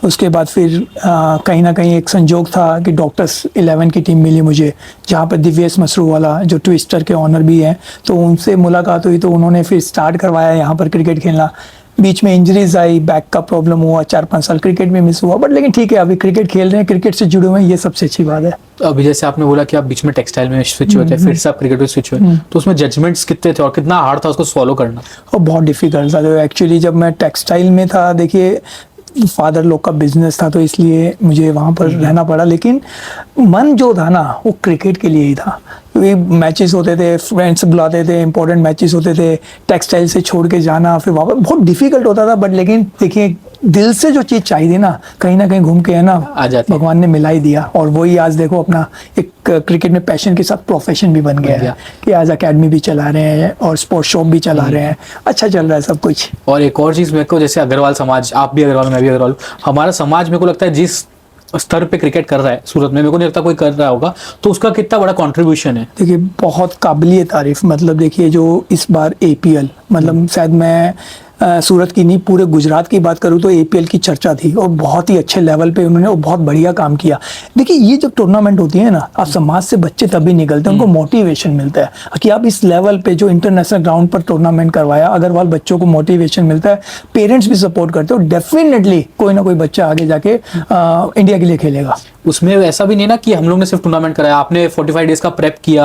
Speaker 2: उसके बाद फिर कहीं ना कहीं एक संजोग था कि डॉक्टर्स 11 की टीम मिली मुझे, जहाँ पर दिव्येश मसरू वाला जो ट्विस्टर के ऑनर भी हैं, तो उनसे मुलाकात हुई, तो उन्होंने फिर स्टार्ट करवाया यहाँ पर क्रिकेट खेलना। बीच में इंजरीज आई, बैक का प्रॉब्लम हुआ, 4-5 साल क्रिकेट में मिस हुआ, बट लेकिन ठीक है, अभी क्रिकेट खेल रहे हैं, क्रिकेट से जुड़े हुए हैं, ये सबसे अच्छी बात है।
Speaker 1: अभी जैसे आपने बोला कि आप बीच में टेक्सटाइल में स्विच हुए थे, फिर से आप क्रिकेट में स्विच हुए, तो उसमें जजमेंट्स कितने थे और कितना हार्ड था उसको फॉलो करना?
Speaker 2: और बहुत डिफिकल्ट था। तो एक्चुअली जब मैं टेक्सटाइल में था, देखिए फादर लोग का बिजनेस था, तो इसलिए मुझे वहाँ पर रहना पड़ा, लेकिन मन जो था ना वो क्रिकेट के लिए ही था। क्योंकि मैचेस होते थे, फ्रेंड्स बुलाते थे, इंपॉर्टेंट मैचेस होते थे, टेक्सटाइल से छोड़ के जाना फिर वापस बहुत डिफिकल्ट होता था, बट लेकिन देखिए दिल से जो चीज़ चाहिए थी ना कहीं घूम के है ना
Speaker 1: आ जाती,
Speaker 2: भगवान ने मिला ही दिया। और वही आज देखो अपना एक क्रिकेट में पैशन के साथ प्रोफेशन भी बन गया है कि आज अकेडमी भी चला रहे हैं और स्पोर्ट्स शॉप भी चला रहे हैं, अच्छा चल रहा है सब कुछ।
Speaker 1: और एक और चीज़ मेरे को, जैसे अग्रवाल समाज, आप भी अग्रवाल, मैं भी अग्रवाल हूँ, हमारा समाज मेरे को लगता है जिस स्तर पे क्रिकेट कर रहा है सूरत में, मेरे को नहीं लगता कोई कर रहा होगा, तो उसका कितना बड़ा कंट्रीब्यूशन है।
Speaker 2: देखिए बहुत काबिलिय तारीफ, मतलब देखिए जो इस बार APL, मतलब शायद मैं सूरत की नहीं पूरे गुजरात की बात करूँ तो APL की चर्चा थी और बहुत ही अच्छे लेवल पे उन्होंने और बहुत बढ़िया काम किया। देखिए ये जब टूर्नामेंट होती है ना, आप समाज से बच्चे तभी निकलते हैं, उनको मोटिवेशन मिलता है कि आप इस लेवल पे जो इंटरनेशनल ग्राउंड पर टूर्नामेंट करवाया, अग्रवाल बच्चों को मोटिवेशन मिलता है, पेरेंट्स भी सपोर्ट करते हैं, और डेफिनेटली कोई ना कोई बच्चा आगे जाके इंडिया के लिए खेलेगा।
Speaker 1: उसमें ऐसा भी नहीं ना कि हम लोग ने सिर्फ टूर्नामेंट कराया, आपने 45 डेज का प्रेप किया,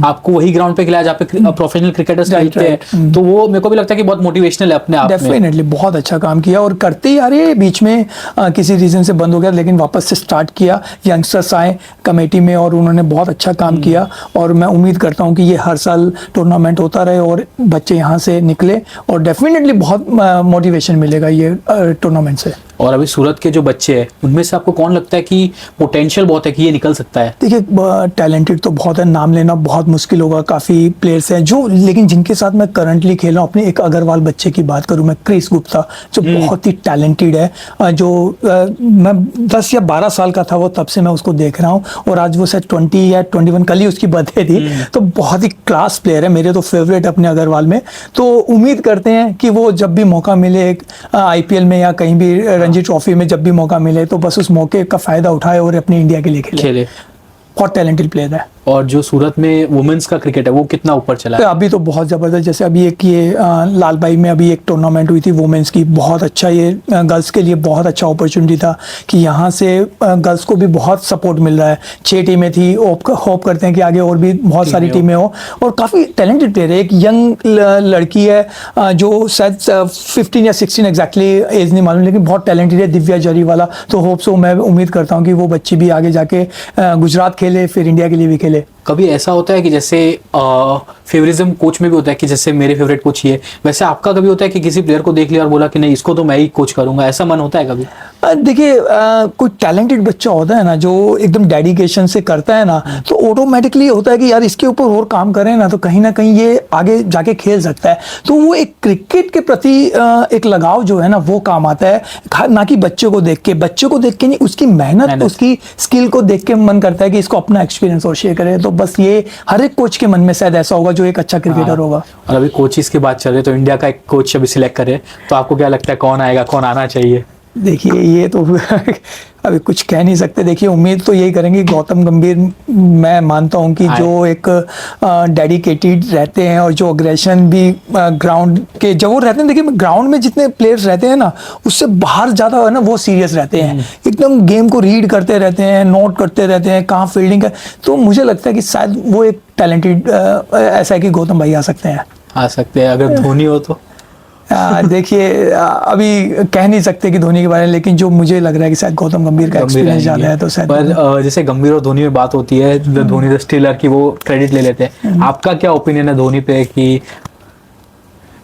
Speaker 1: आपको वही ग्राउंड पे खिलाया जहाँ पे प्रोफेशनल क्रिकेटर्स खेलते हैं, तो वो मेरे को भी लगता है कि बहुत मोटिवेशनल है अपने आप में।
Speaker 2: डेफिनेटली बहुत अच्छा काम किया, और करते ही आ रहे बीच में किसी रीजन से बंद हो गया, लेकिन वापस से स्टार्ट किया, यंगस्टर्स आए कमेटी में और उन्होंने बहुत अच्छा काम किया, और मैं उम्मीद करता हूँ कि ये हर साल टूर्नामेंट होता रहे और बच्चे यहाँ से निकले, और डेफिनेटली बहुत मोटिवेशन मिलेगा ये टूर्नामेंट से।
Speaker 1: और अभी सूरत के जो बच्चे हैं उनमें से आपको कौन लगता है कि पोटेंशियल बहुत है कि ये निकल सकता है?
Speaker 2: देखिए टैलेंटेड तो बहुत है, नाम लेना बहुत मुश्किल होगा, काफ़ी प्लेयर्स हैं जो, लेकिन जिनके साथ मैं करंटली खेल रहा हूँ, अपने एक अग्रवाल बच्चे की बात करूँ मैं, क्रिस गुप्ता, जो बहुत ही टैलेंटेड है, जो मैं 10 या 12 साल का था वो तब से मैं उसको देख रहा हूँ, और आज वो शायद 20 या 21, कल ही उसकी बर्थडे थी, तो बहुत ही क्लास प्लेयर है, मेरे तो फेवरेट अपने अग्रवाल में। तो उम्मीद करते हैं कि वो जब भी मौका मिले IPL में या कहीं भी रणजी ट्रॉफी में जब भी मौका मिले, तो बस उस मौके का फायदा उठाए और अपने इंडिया के लिए खेले। बहुत टैलेंटेड प्लेयर है।
Speaker 1: और जो सूरत में वुमेन्स का क्रिकेट है वो कितना ऊपर चला है?
Speaker 2: तो अभी तो बहुत ज़बरदस्त, जैसे अभी एक ये लालबाई में अभी एक टूर्नामेंट हुई थी वुमेन्स की, बहुत अच्छा, ये गर्ल्स के लिए बहुत अच्छा अपॉर्चुनिटी था कि यहाँ से गर्ल्स को भी बहुत सपोर्ट मिल रहा है। 6 टीमें थी, होप करते हैं कि आगे और भी बहुत सारी टीमें हो, और काफ़ी टैलेंटेड प्लेयर है। एक यंग लड़की है जो शायद 15 या 16 एग्जैक्टली एज नहीं मालूम, लेकिन बहुत टैलेंटेड है, दिव्या जरीवाला। तो होप सो, मैं उम्मीद करता हूँ कि वो बच्ची भी आगे जाके गुजरात खेले, फिर इंडिया के लिए भी खेले।
Speaker 1: कभी ऐसा होता है कि जैसे फेवरिज्म कोच में भी होता है कि जैसे मेरे फेवरेट कोच ही है, वैसे आपका कभी होता है कि किसी प्लेयर को देख लिया और बोला कि नहीं इसको तो मैं ही कोच करूंगा, ऐसा मन होता है कभी?
Speaker 2: देखिए कोई टैलेंटेड बच्चा होता है ना जो एकदम डेडिकेशन से करता है ना, तो ऑटोमेटिकली होता है कि यार इसके ऊपर और काम करें ना तो कहीं ना कहीं ये आगे जाके खेल सकता है। तो वो एक क्रिकेट के प्रति एक लगाव जो है ना वो काम आता है, ना कि बच्चे को देख के नहीं, उसकी मेहनत उसकी स्किल को देख के मन करता है कि इसको अपना एक्सपीरियंस और शेयर करे। तो बस ये हर एक कोच के मन में शायद ऐसा होगा जो एक अच्छा क्रिकेटर होगा।
Speaker 1: और अभी कोचेस की बात चल रही है, तो इंडिया का एक कोच अभी सिलेक्ट करे, तो आपको क्या लगता है कौन आएगा, कौन आना चाहिए?
Speaker 2: देखिए ये तो अभी कुछ कह नहीं सकते। देखिए उम्मीद तो यही करेंगे, गौतम गंभीर मैं मानता हूं कि जो एक डेडिकेटेड रहते हैं और जो अग्रेशन भी ग्राउंड के जब वो रहते हैं, देखिए ग्राउंड में जितने प्लेयर्स रहते हैं ना उससे बाहर ज़्यादा है ना वो सीरियस रहते हैं, एकदम गेम को रीड करते रहते हैं, नोट करते रहते हैं कहाँ फील्डिंग है। तो मुझे लगता है कि शायद वो एक टैलेंटेड ऐसा है कि गौतम भाई आ सकते हैं
Speaker 1: अगर धोनी हो तो।
Speaker 2: देखिए अभी कह नहीं सकते कि धोनी के बारे में, लेकिन जो मुझे लग रहा है कि शायद गौतम गंभीर का एक्सपीरियंस ज़्यादा है तो शायद।
Speaker 1: पर जैसे गंभीर और धोनी में बात होती है, धोनी द स्टीलर की वो क्रेडिट ले लेते हैं, आपका क्या ओपिनियन है धोनी पे कि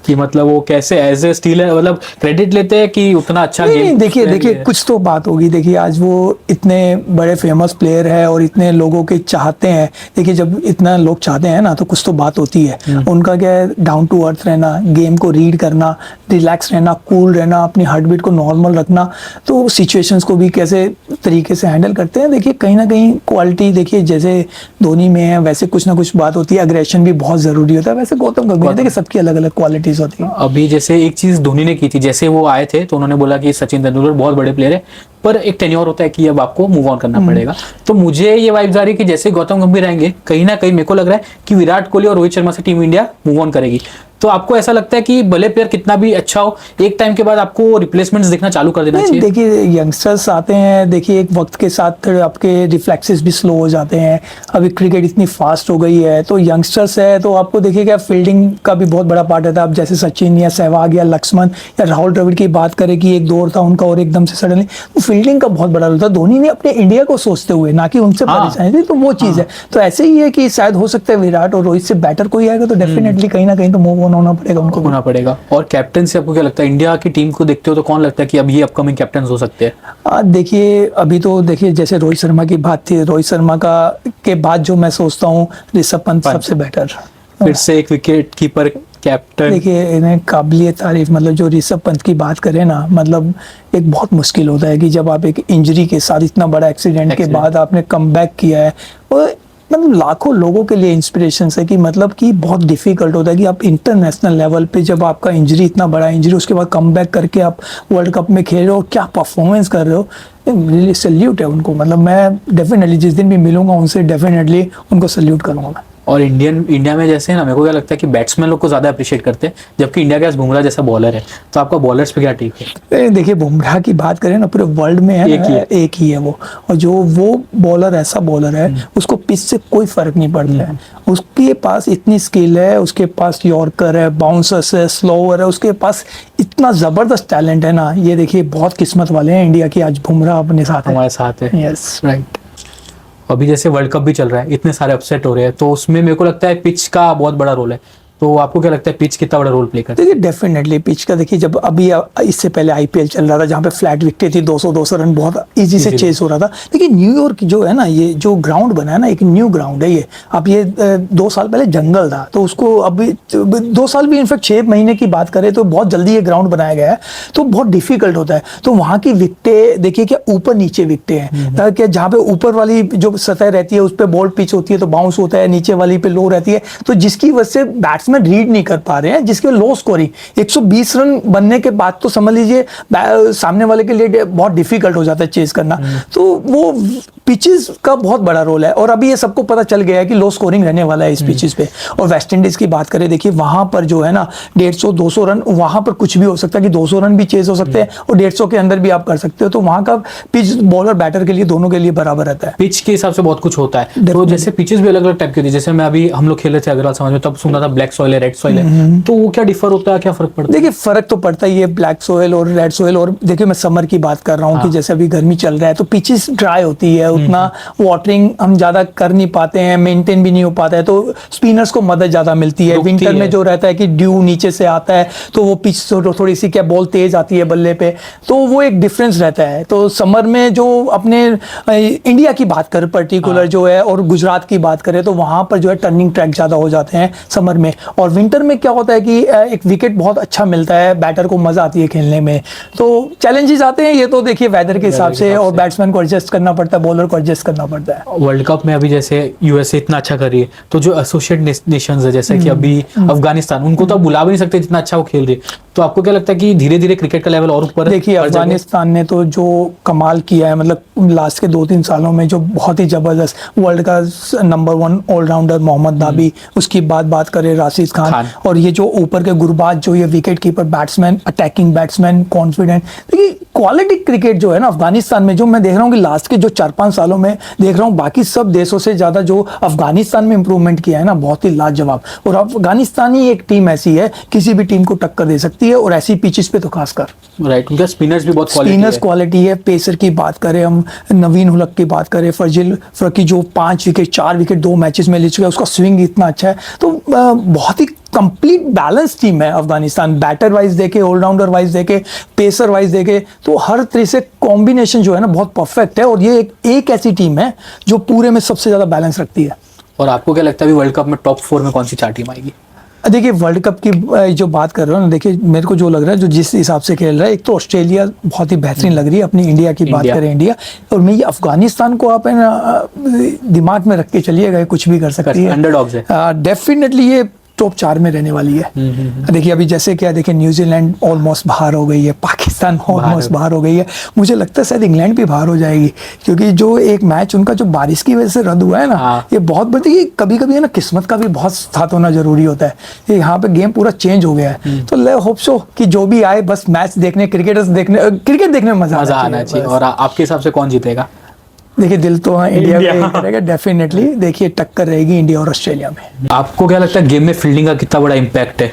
Speaker 1: कि मतलब वो कैसे एज ए स्टीलर मतलब क्रेडिट लेते हैं कि उतना अच्छा
Speaker 2: नहीं,
Speaker 1: गेम
Speaker 2: देखिए कुछ तो बात होगी। देखिए आज वो इतने बड़े फेमस प्लेयर है और इतने लोगों के चाहते हैं। देखिए जब इतना लोग चाहते हैं ना तो कुछ तो बात होती है। उनका क्या है, डाउन टू अर्थ रहना, गेम को रीड करना, रिलैक्स रहना, कूल रहना, अपनी हार्ट बीट को नॉर्मल रखना, तो सिचुएशंस को भी कैसे तरीके से हैंडल करते हैं। देखिए कहीं ना कहीं क्वालिटी, देखिए जैसे धोनी में है वैसे कुछ ना कुछ बात होती है, अग्रेशन भी बहुत जरूरी होता है। वैसे गौतम गंभीर, देखिए सबकी अलग अलग क्वालिटीज होती है।
Speaker 1: अभी जैसे एक चीज धोनी ने की थी, जैसे वो आए थे तो उन्होंने बोला कि सचिन तेंदुलकर बहुत बड़े प्लेयर है पर एक टेन्योर होता है कि अब आपको मूव ऑन करना पड़ेगा। तो मुझे ये वाइब्स आ रही है कि जैसे गौतम गंभीर आएंगे कहीं ना कहीं मेरे को लग रहा है कि विराट कोहली और रोहित शर्मा से टीम इंडिया मूव ऑन करेगी। तो आपको ऐसा लगता है कि भले प्लेयर कितना भी अच्छा हो, एक टाइम के बाद आपको रिप्लेसमेंट्स देखना चालू कर देना चाहिए?
Speaker 2: देखिए यंगस्टर्स आते हैं, देखिए एक वक्त के साथ आपके रिफ्लेक्सेस भी स्लो हो जाते हैं। अभी क्रिकेट इतनी फास्ट हो गई है तो यंगस्टर्स है तो आपको देखिए क्या फील्डिंग का भी बहुत बड़ा पार्ट रहता है। अब जैसे सचिन या सहवाग या लक्ष्मण या राहुल द्रविड़ की बात करें कि एक दौर था उनका और एकदम से सडनली, तो फील्डिंग का बहुत बड़ा रोल था। धोनी ने अपने इंडिया को सोचते हुए, ना कि उनसे परेशानी थी, तो वो चीज़ है। तो ऐसे ही है कि शायद हो सकता है विराट और रोहित से बेटर कोई आएगा तो डेफिनेटली कहीं ना कहीं तो मूव ऑन होना पड़ेगा उनको,
Speaker 1: होना पड़ेगा। और कैप्टन से आपको क्या लगता है, इंडिया की टीम को देखते हो तो कौन लगता है कि अब ये अपकमिंग कैप्टन हो सकते हैं?
Speaker 2: देखिए अभी तो देखिए जैसे रोहित शर्मा की बात थी, रोहित शर्मा का के बाद जो मैं सोचता हूँ ऋषभ पंत सबसे बेटर।
Speaker 1: फिर से एक विकेट कीपर कैप्टन,
Speaker 2: देखिए इन्हें काबिलियत तारीफ, मतलब जो ऋषभ पंत की बात करें ना, मतलब एक बहुत मुश्किल होता है कि जब आप एक इंजरी के साथ इतना बड़ा एक्सीडेंट के बाद आपने कमबैक किया है, और मतलब लाखों लोगों के लिए इंस्पिरेशन है कि मतलब कि बहुत डिफिकल्ट होता है कि आप इंटरनेशनल लेवल पे जब आपका इंजरी इतना बड़ा इंजरी उसके बाद कमबैक करके आप वर्ल्ड कप में खेल रहे हो, क्या परफॉर्मेंस कर रहे हो, रियली सल्यूट है उनको। मतलब मैं डेफिनेटली जिस दिन भी मिलूंगा उनसे डेफिनेटली उनको सल्यूट करूंगा मैं।
Speaker 1: और इंडिया में जैसे ना, मेरे को क्या लगता है कि बैट्समैन लोग को ज्यादा अप्रिशिएट करते हैं, जबकि इंडिया के पास बुमराह जैसा बॉलर है। तो आपका बॉलर्स पे क्या टेक है?
Speaker 2: देखिए बुमराह की बात करें ना, पूरे वर्ल्ड में है एक ही है वो, और जो वो बॉलर ऐसा बॉलर है उसको पिच से कोई फर्क नहीं पड़ता है। उसके पास इतनी स्किल है, उसके पास यॉर्कर है, बाउंसर्स है, स्लोअर है, उसके पास इतना जबरदस्त टैलेंट है ना। ये देखिए बहुत किस्मत वाले हैं इंडिया की, आज बुमराह अपने साथ
Speaker 1: हमारे साथ है।
Speaker 2: Yes right.
Speaker 1: अभी जैसे वर्ल्ड कप भी चल रहा है, इतने सारे अपसेट हो रहे हैं, तो उसमें मेरे को लगता है पिच का बहुत बड़ा रोल है। तो आपको क्या लगता है पिच कितना बड़ा रोल प्ले करता है?
Speaker 2: देखिए डेफिनेटली पिच का, देखिए जब अभी इससे पहले आईपीएल चल रहा था जहाँ पे फ्लैट विकेट थी, 200 रन बहुत इजी से चेस हो रहा था। देखिए न्यूयॉर्क जो है ना, ये जो ग्राउंड बना है ना, एक न्यू ग्राउंड है ये। अब ये 2 साल पहले जंगल था, तो उसको अभी 2 साल भी इनफैक्ट 6 महीने की बात करें तो बहुत जल्दी ये ग्राउंड बनाया गया है, तो बहुत डिफिकल्ट होता है। तो वहाँ की विकटें देखिए क्या ऊपर नीचे विकटें हैं, ताकि जहाँ पे ऊपर वाली जो सतह रहती है उस पर बॉल पिच होती है तो बाउंस होता है, नीचे वाली पे लो रहती है, तो जिसकी वजह से बैट्समैन रीड नहीं कर पा रहे हैं, जिसके लो स्कोरिंग 120 रन बनने के बाद तो समझ लीजिए सामने वाले के लिए बहुत डिफिकल्ट हो जाता है चेस करना। तो वो पिचेस का बहुत बड़ा रोल है, और अभी ये सबको पता चल गया है कि लो स्कोरिंग रहने वाला है इस पिचेस पे। और वेस्ट इंडीज की बात करें, देखिए वहां पर जो है ना 150-200 रन, वहां पर कुछ भी हो सकता है कि 200 रन भी चेस हो सकते हैं और 150 के अंदर भी आप कर सकते हो। तो वहां का पिच बॉलर बैटर के लिए दोनों के लिए बराबर रहता है।
Speaker 1: पिच के हिसाब से बहुत कुछ होता है। तो जैसे पिचेस भी अलग अलग टाइप की होती है, जैसे मैं अभी हम लोग खेल रहे थे अग्रवाल समाज में, तब सुन रहा था ब्लैक सॉइल है, रेड सॉइल है, तो वो क्या डिफर होता है, क्या फर्क पड़ता है?
Speaker 2: देखिए फर्क तो पड़ता ही है, ब्लैक सॉइल और रेड सॉइल। और देखिए मैं समर की बात कर रहा हूँ कि जैसे अभी गर्मी चल रहा है तो पिचेस ड्राई होती है, उतना वाटरिंग हम ज्यादा कर नहीं पाते हैं, मेंटेन भी नहीं हो पाता है, तो स्पिनर्स को मदद ज्यादा मिलती है। विंटर में जो रहता है कि ड्यू नीचे से आता है तो वो पिच थोड़ी सी क्या बॉल तेज आती है बल्ले पे, तो वो एक डिफरेंस रहता है। तो समर में जो अपने इंडिया की बात करें पर्टिकुलर जो है, और गुजरात की बात करें तो वहां पर जो है टर्निंग ट्रैक ज्यादा हो जाते हैं समर में। और विंटर में क्या होता है कि एक विकेट बहुत अच्छा मिलता है, बैटर को मजा आती है खेलने में। तो चैलेंजेस आते हैं, ये तो देखिए वेदर के हिसाब से, और बैट्समैन को एडजस्ट करना पड़ता है, बॉलर को एडजस्ट करना पड़ता है।
Speaker 1: वर्ल्ड कप में अभी जैसे यूएसए इतना अच्छा कर रही है, तो जो एसोसिएट नेशंस है जैसे कि अभी अफगानिस्तान, उनको तो आप बुला भी नहीं सकते जितना अच्छा वो खेल रही है। तो आपको क्या लगता है कि धीरे धीरे क्रिकेट का लेवल और ऊपर?
Speaker 2: देखिए अफगानिस्तान ने तो जो कमाल किया है, मतलब लास्ट के 2-3 सालों में जो बहुत ही जबरदस्त, वर्ल्ड का नंबर 1 ऑलराउंडर मोहम्मद नाबी, उसकी बात करें राशिद खान, और ये जो ऊपर के गुरबाज जो ये wicket keeper batsman, attacking batsman, confident. देखिए क्वालिटी क्रिकेट जो है ना अफगानिस्तान में, जो मैं देख रहा हूँ कि लास्ट के जो 4-5 सालों में देख रहा हूँ, बाकी सब देशों से ज्यादा जो अफगानिस्तान में इंप्रूवमेंट किया है ना, बहुत ही लाजवाब। और अफगानिस्तान ही एक टीम ऐसी है, किसी भी टीम को टक्कर दे सकती है, और ऐसी पिचेस पे तो खासकर।
Speaker 1: राइट, उनका स्पिनर्स भी बहुत
Speaker 2: क्वालिटी है। पेसर की बात करें हम, नवीन हुलक की बात करें, फर्जिल फरकी जो 5 विकेट 4 विकेट 2 मैचेस में ले चुका है, उसका स्विंग इतना अच्छा है। तो बहुत ही कंप्लीट बैलेंस टीम है अफगानिस्तान, बैटर वाइज देखे, ऑलराउंडर वाइज देखे, पेसर वाइज देखे, तो हर तरह से कॉम्बिनेशन जो है ना बहुत परफेक्ट है, और ये एक ऐसी टीम है जो पूरे में सबसे ज़्यादा बैलेंस रखती है।
Speaker 1: और आपको क्या लगता है वर्ल्ड कप में टॉप 4 में कौन सी 4 टीम आएगी?
Speaker 2: देखिए वर्ल्ड कप की जो बात कर रहे हो ना, देखिए मेरे को जो लग रहा है, जो जिस हिसाब से खेल रहा है, एक तो ऑस्ट्रेलिया बहुत ही बेहतरीन लग रही है, अपनी इंडिया की बात करें इंडिया, और मैं ये अफगानिस्तान को आप है ना दिमाग में रख के चलिएगा, कुछ भी कर सकती है,
Speaker 1: अंडरडॉग्स है,
Speaker 2: डेफिनेटली ये टॉप 4 में रहने वाली है। देखिए अभी जैसे क्या, देखिए न्यूजीलैंड ऑलमोस्ट बाहर हो गई है, पाकिस्तान ऑलमोस्ट बाहर हो गई है, मुझे लगता है शायद इंग्लैंड भी बाहर हो जाएगी, क्योंकि जो एक मैच उनका जो बारिश की वजह से रद्द हुआ है ना, ये बहुत बड़ी, कभी कभी है ना किस्मत का भी बहुत साथ होना जरूरी होता है, ये यहाँ पे गेम पूरा चेंज हो गया है। तो ले होप सो कि जो भी आए बस मैच देखने, क्रिकेट देखने में मजा
Speaker 1: आना चाहिए। और आपके हिसाब से कौन जीतेगा?
Speaker 2: देखिए दिल तो इंडिया का करेगा डेफिनेटली, देखिए टक्कर रहेगी इंडिया और ऑस्ट्रेलिया में।
Speaker 1: आपको क्या लगता है गेम में फील्डिंग का कितना बड़ा इम्पैक्ट है?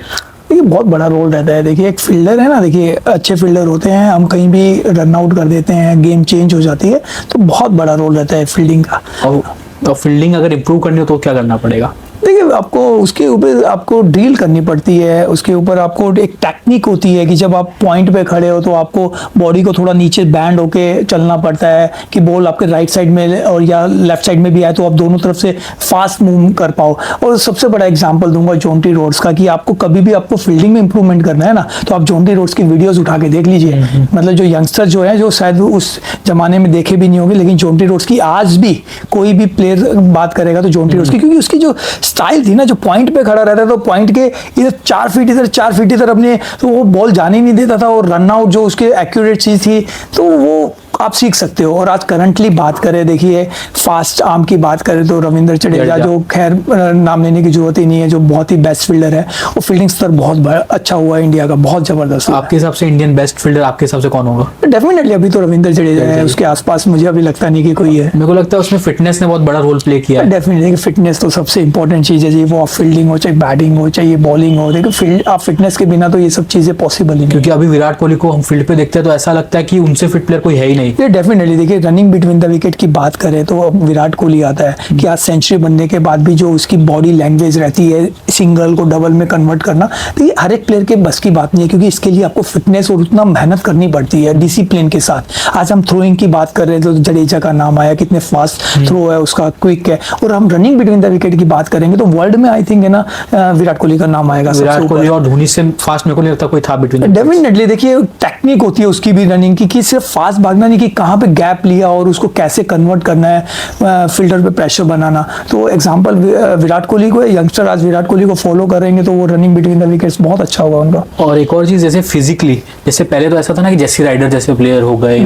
Speaker 2: देखिए बहुत बड़ा रोल रहता है। देखिए एक फील्डर है ना, देखिए अच्छे फील्डर होते हैं, हम कहीं भी रन आउट कर देते हैं, गेम चेंज हो जाती है, तो बहुत बड़ा रोल रहता है फील्डिंग का।
Speaker 1: और फील्डिंग अगर इम्प्रूव करनी हो तो क्या करना पड़ेगा?
Speaker 2: देखिए आपको उसके ऊपर आपको ड्रिल करनी पड़ती है, उसके ऊपर आपको एक टेक्निक होती है कि जब आप पॉइंट पे खड़े हो तो आपको बॉडी को थोड़ा नीचे बैंड होके चलना पड़ता है कि बॉल आपके राइट साइड में और या लेफ्ट साइड में भी आए तो आप दोनों तरफ से फास्ट मूव कर पाओ। और सबसे बड़ा एग्जांपल दूंगा जॉन्टी रोड्स का, कि आपको कभी भी आपको फील्डिंग में इंप्रूवमेंट करना है ना, तो आप जॉन्टी रोड्स की वीडियोज उठा के देख लीजिए। मतलब जो यंगस्टर जो है, जो शायद उस जमाने में देखे भी नहीं होंगे, लेकिन जॉन्टी रोड्स की आज भी कोई भी प्लेयर बात करेगा तो जॉन्टी रोड्स की, क्योंकि उसकी जो स्टाइल थी ना, जो पॉइंट पे खड़ा रहता था, तो पॉइंट के इधर 4 फीट इधर 4 फीट इधर अपने, तो वो बॉल जाने ही नहीं देता था, और रन आउट जो उसके एक्यूरेट चीज थी, तो वो आप सीख सकते हो। और आज करंटली बात करें, देखिए फास्ट आर्म की बात करें तो रविंद्र जडेजा, जो खैर नाम लेने की जरूरत ही नहीं है, जो बहुत ही बेस्ट फील्डर है, वो फील्डिंग स्तर बहुत अच्छा हुआ है इंडिया का, बहुत जबरदस्त।
Speaker 1: आपके हिसाब से इंडियन बेस्ट फील्डर आपके हिसाब से कौन होगा?
Speaker 2: डेफिनेटली अभी तो रविंद्र जडेजा है, उसके आसपास मुझे अभी लगता नहीं कि कोई है।
Speaker 1: मेरे को लगता है उसमें फिटनेस ने बहुत बड़ा रोल प्ले किया है।
Speaker 2: डेफिनेटली फिटनेस तो सबसे इंपॉर्टेंट चीज है जी, वो आप फील्डिंग हो चाहे बैटिंग हो चाहे बॉलिंग हो, देखिए आप फिटनेस के बिना तो ये सब चीजें पॉसिबल ही नहीं।
Speaker 1: क्योंकि अभी विराट कोहली को हम फील्ड पे देखते हैं तो ऐसा लगता है कि उनसे फिट प्लेयर कोई है ही नहीं।
Speaker 2: ये डेफिनेटली देखिए रनिंग बिटवीन द विकेट की बात करें तो अब विराट कोहली आता है कि आज सेंचुरी बनने के बाद भी जो उसकी बॉडी लैंग्वेज रहती है, सिंगल को डबल में कन्वर्ट करना, तो ये हर एक प्लेयर के बस की बात नहीं है, क्योंकि इसके लिए आपको फिटनेस और उतना मेहनत करनी पड़ती है डिसिप्लिन के साथ। आज हम थ्रोइंग की बात कर रहे हैं तो जडेजा का नाम आया, कितने फास्ट थ्रो है उसका, क्विक है। और हम रनिंग बिटवीन द विकेट की बात करेंगे तो वर्ल्ड में आई थिंक है ना विराट कोहली का नाम आएगा।
Speaker 1: विराट कोहली और धोनी से फास्ट मेरे को नहीं लगता कोई था बिटवीन।
Speaker 2: डेफिनेटली देखिए टेक्निक होती है उसकी भी रनिंग की, कि सिर्फ फास्ट भागना नहीं, कि कहाँ पे गैप लिया और उसको कैसे कन्वर्ट करना है, फील्डर पे प्रेशर बनाना। तो एग्जांपल विराट कोहली को, यंगस्टर आज विराट कोहली को फॉलो करेंगे तो वो रनिंग बिटवीन द विकेट्स बहुत अच्छा होगा उनका।
Speaker 1: और एक और चीज, जैसे फिजिकली, जैसे पहले तो ऐसा था ना कि जेसी राइडर जैसे प्लेयर हो गए,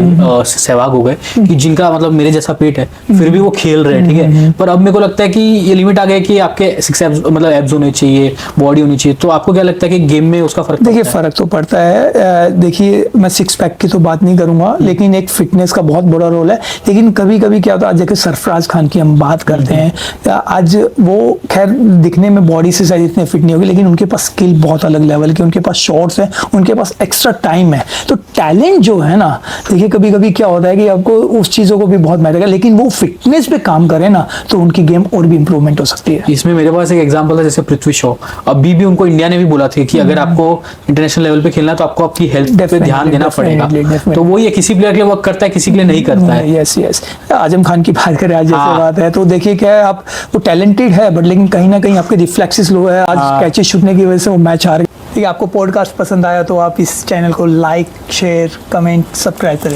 Speaker 1: सहवाग हो गए, कि जिनका मतलब मेरे जैसा पेट है फिर भी वो खेल रहे हैं, ठीक है। पर अब मेरे को लगता है कि ये लिमिट आ गया कि आपके 6 एब्स मतलब एब्स होने चाहिए, बॉडी होनी चाहिए। तो आपको क्या लगता है कि गेम में उसका फर्क?
Speaker 2: देखिए फर्क तो पड़ता है। देखिए मैं 6 पैक की तो बात नहीं करूंगा, लेकिन एक फिटनेस का बहुत बड़ा रोल है। लेकिन कभी कभी क्या होता है, जैसे सरफराज खान की हम बात करते हैं, आज वो खैर दिखने में बॉडी से शायद इतने फिट नहीं होगी, लेकिन उनके पास स्किल बहुत अलग लेवल की, उनके पास शॉट्स है, उनके पास एक्स्ट्रा टाइम है। तो टैलेंट जो है ना, देखिए कभी कभी क्या होता है कि आपको उस चीज़ों को भी बहुत मैटर है, लेकिन वो फिटनेस पे काम करे ना तो उनकी गेम और भी इंप्रूवमेंट हो सकती है।
Speaker 1: इसमें मेरे पास एक एग्जांपल है, जैसे पृथ्वी शॉ। अभी भी उनको इंडिया ने भी बोला था कि अगर आपको इंटरनेशनल लेवल पे खेलना है तो आपको आपकी हेल्थ पे ध्यान देना पड़ेगा। तो वो ये किसी प्लेयर के लिए वर्क करता है, किसी के लिए नहीं करता है।
Speaker 2: यस यस, आजम खान की बात करें आज जैसे बात है, तो देखिए क्या है, आप वो टैलेंटेड है बट लेकिन कहीं ना कहीं आपके रिफ्लेक्सेस लो है, आज कैचेस छूटने की वजह से वो मैच हार गए। ठीक है, आपको पॉडकास्ट पसंद आया तो आप इस चैनल को लाइक, शेयर, कमेंट, सब्सक्राइब करें।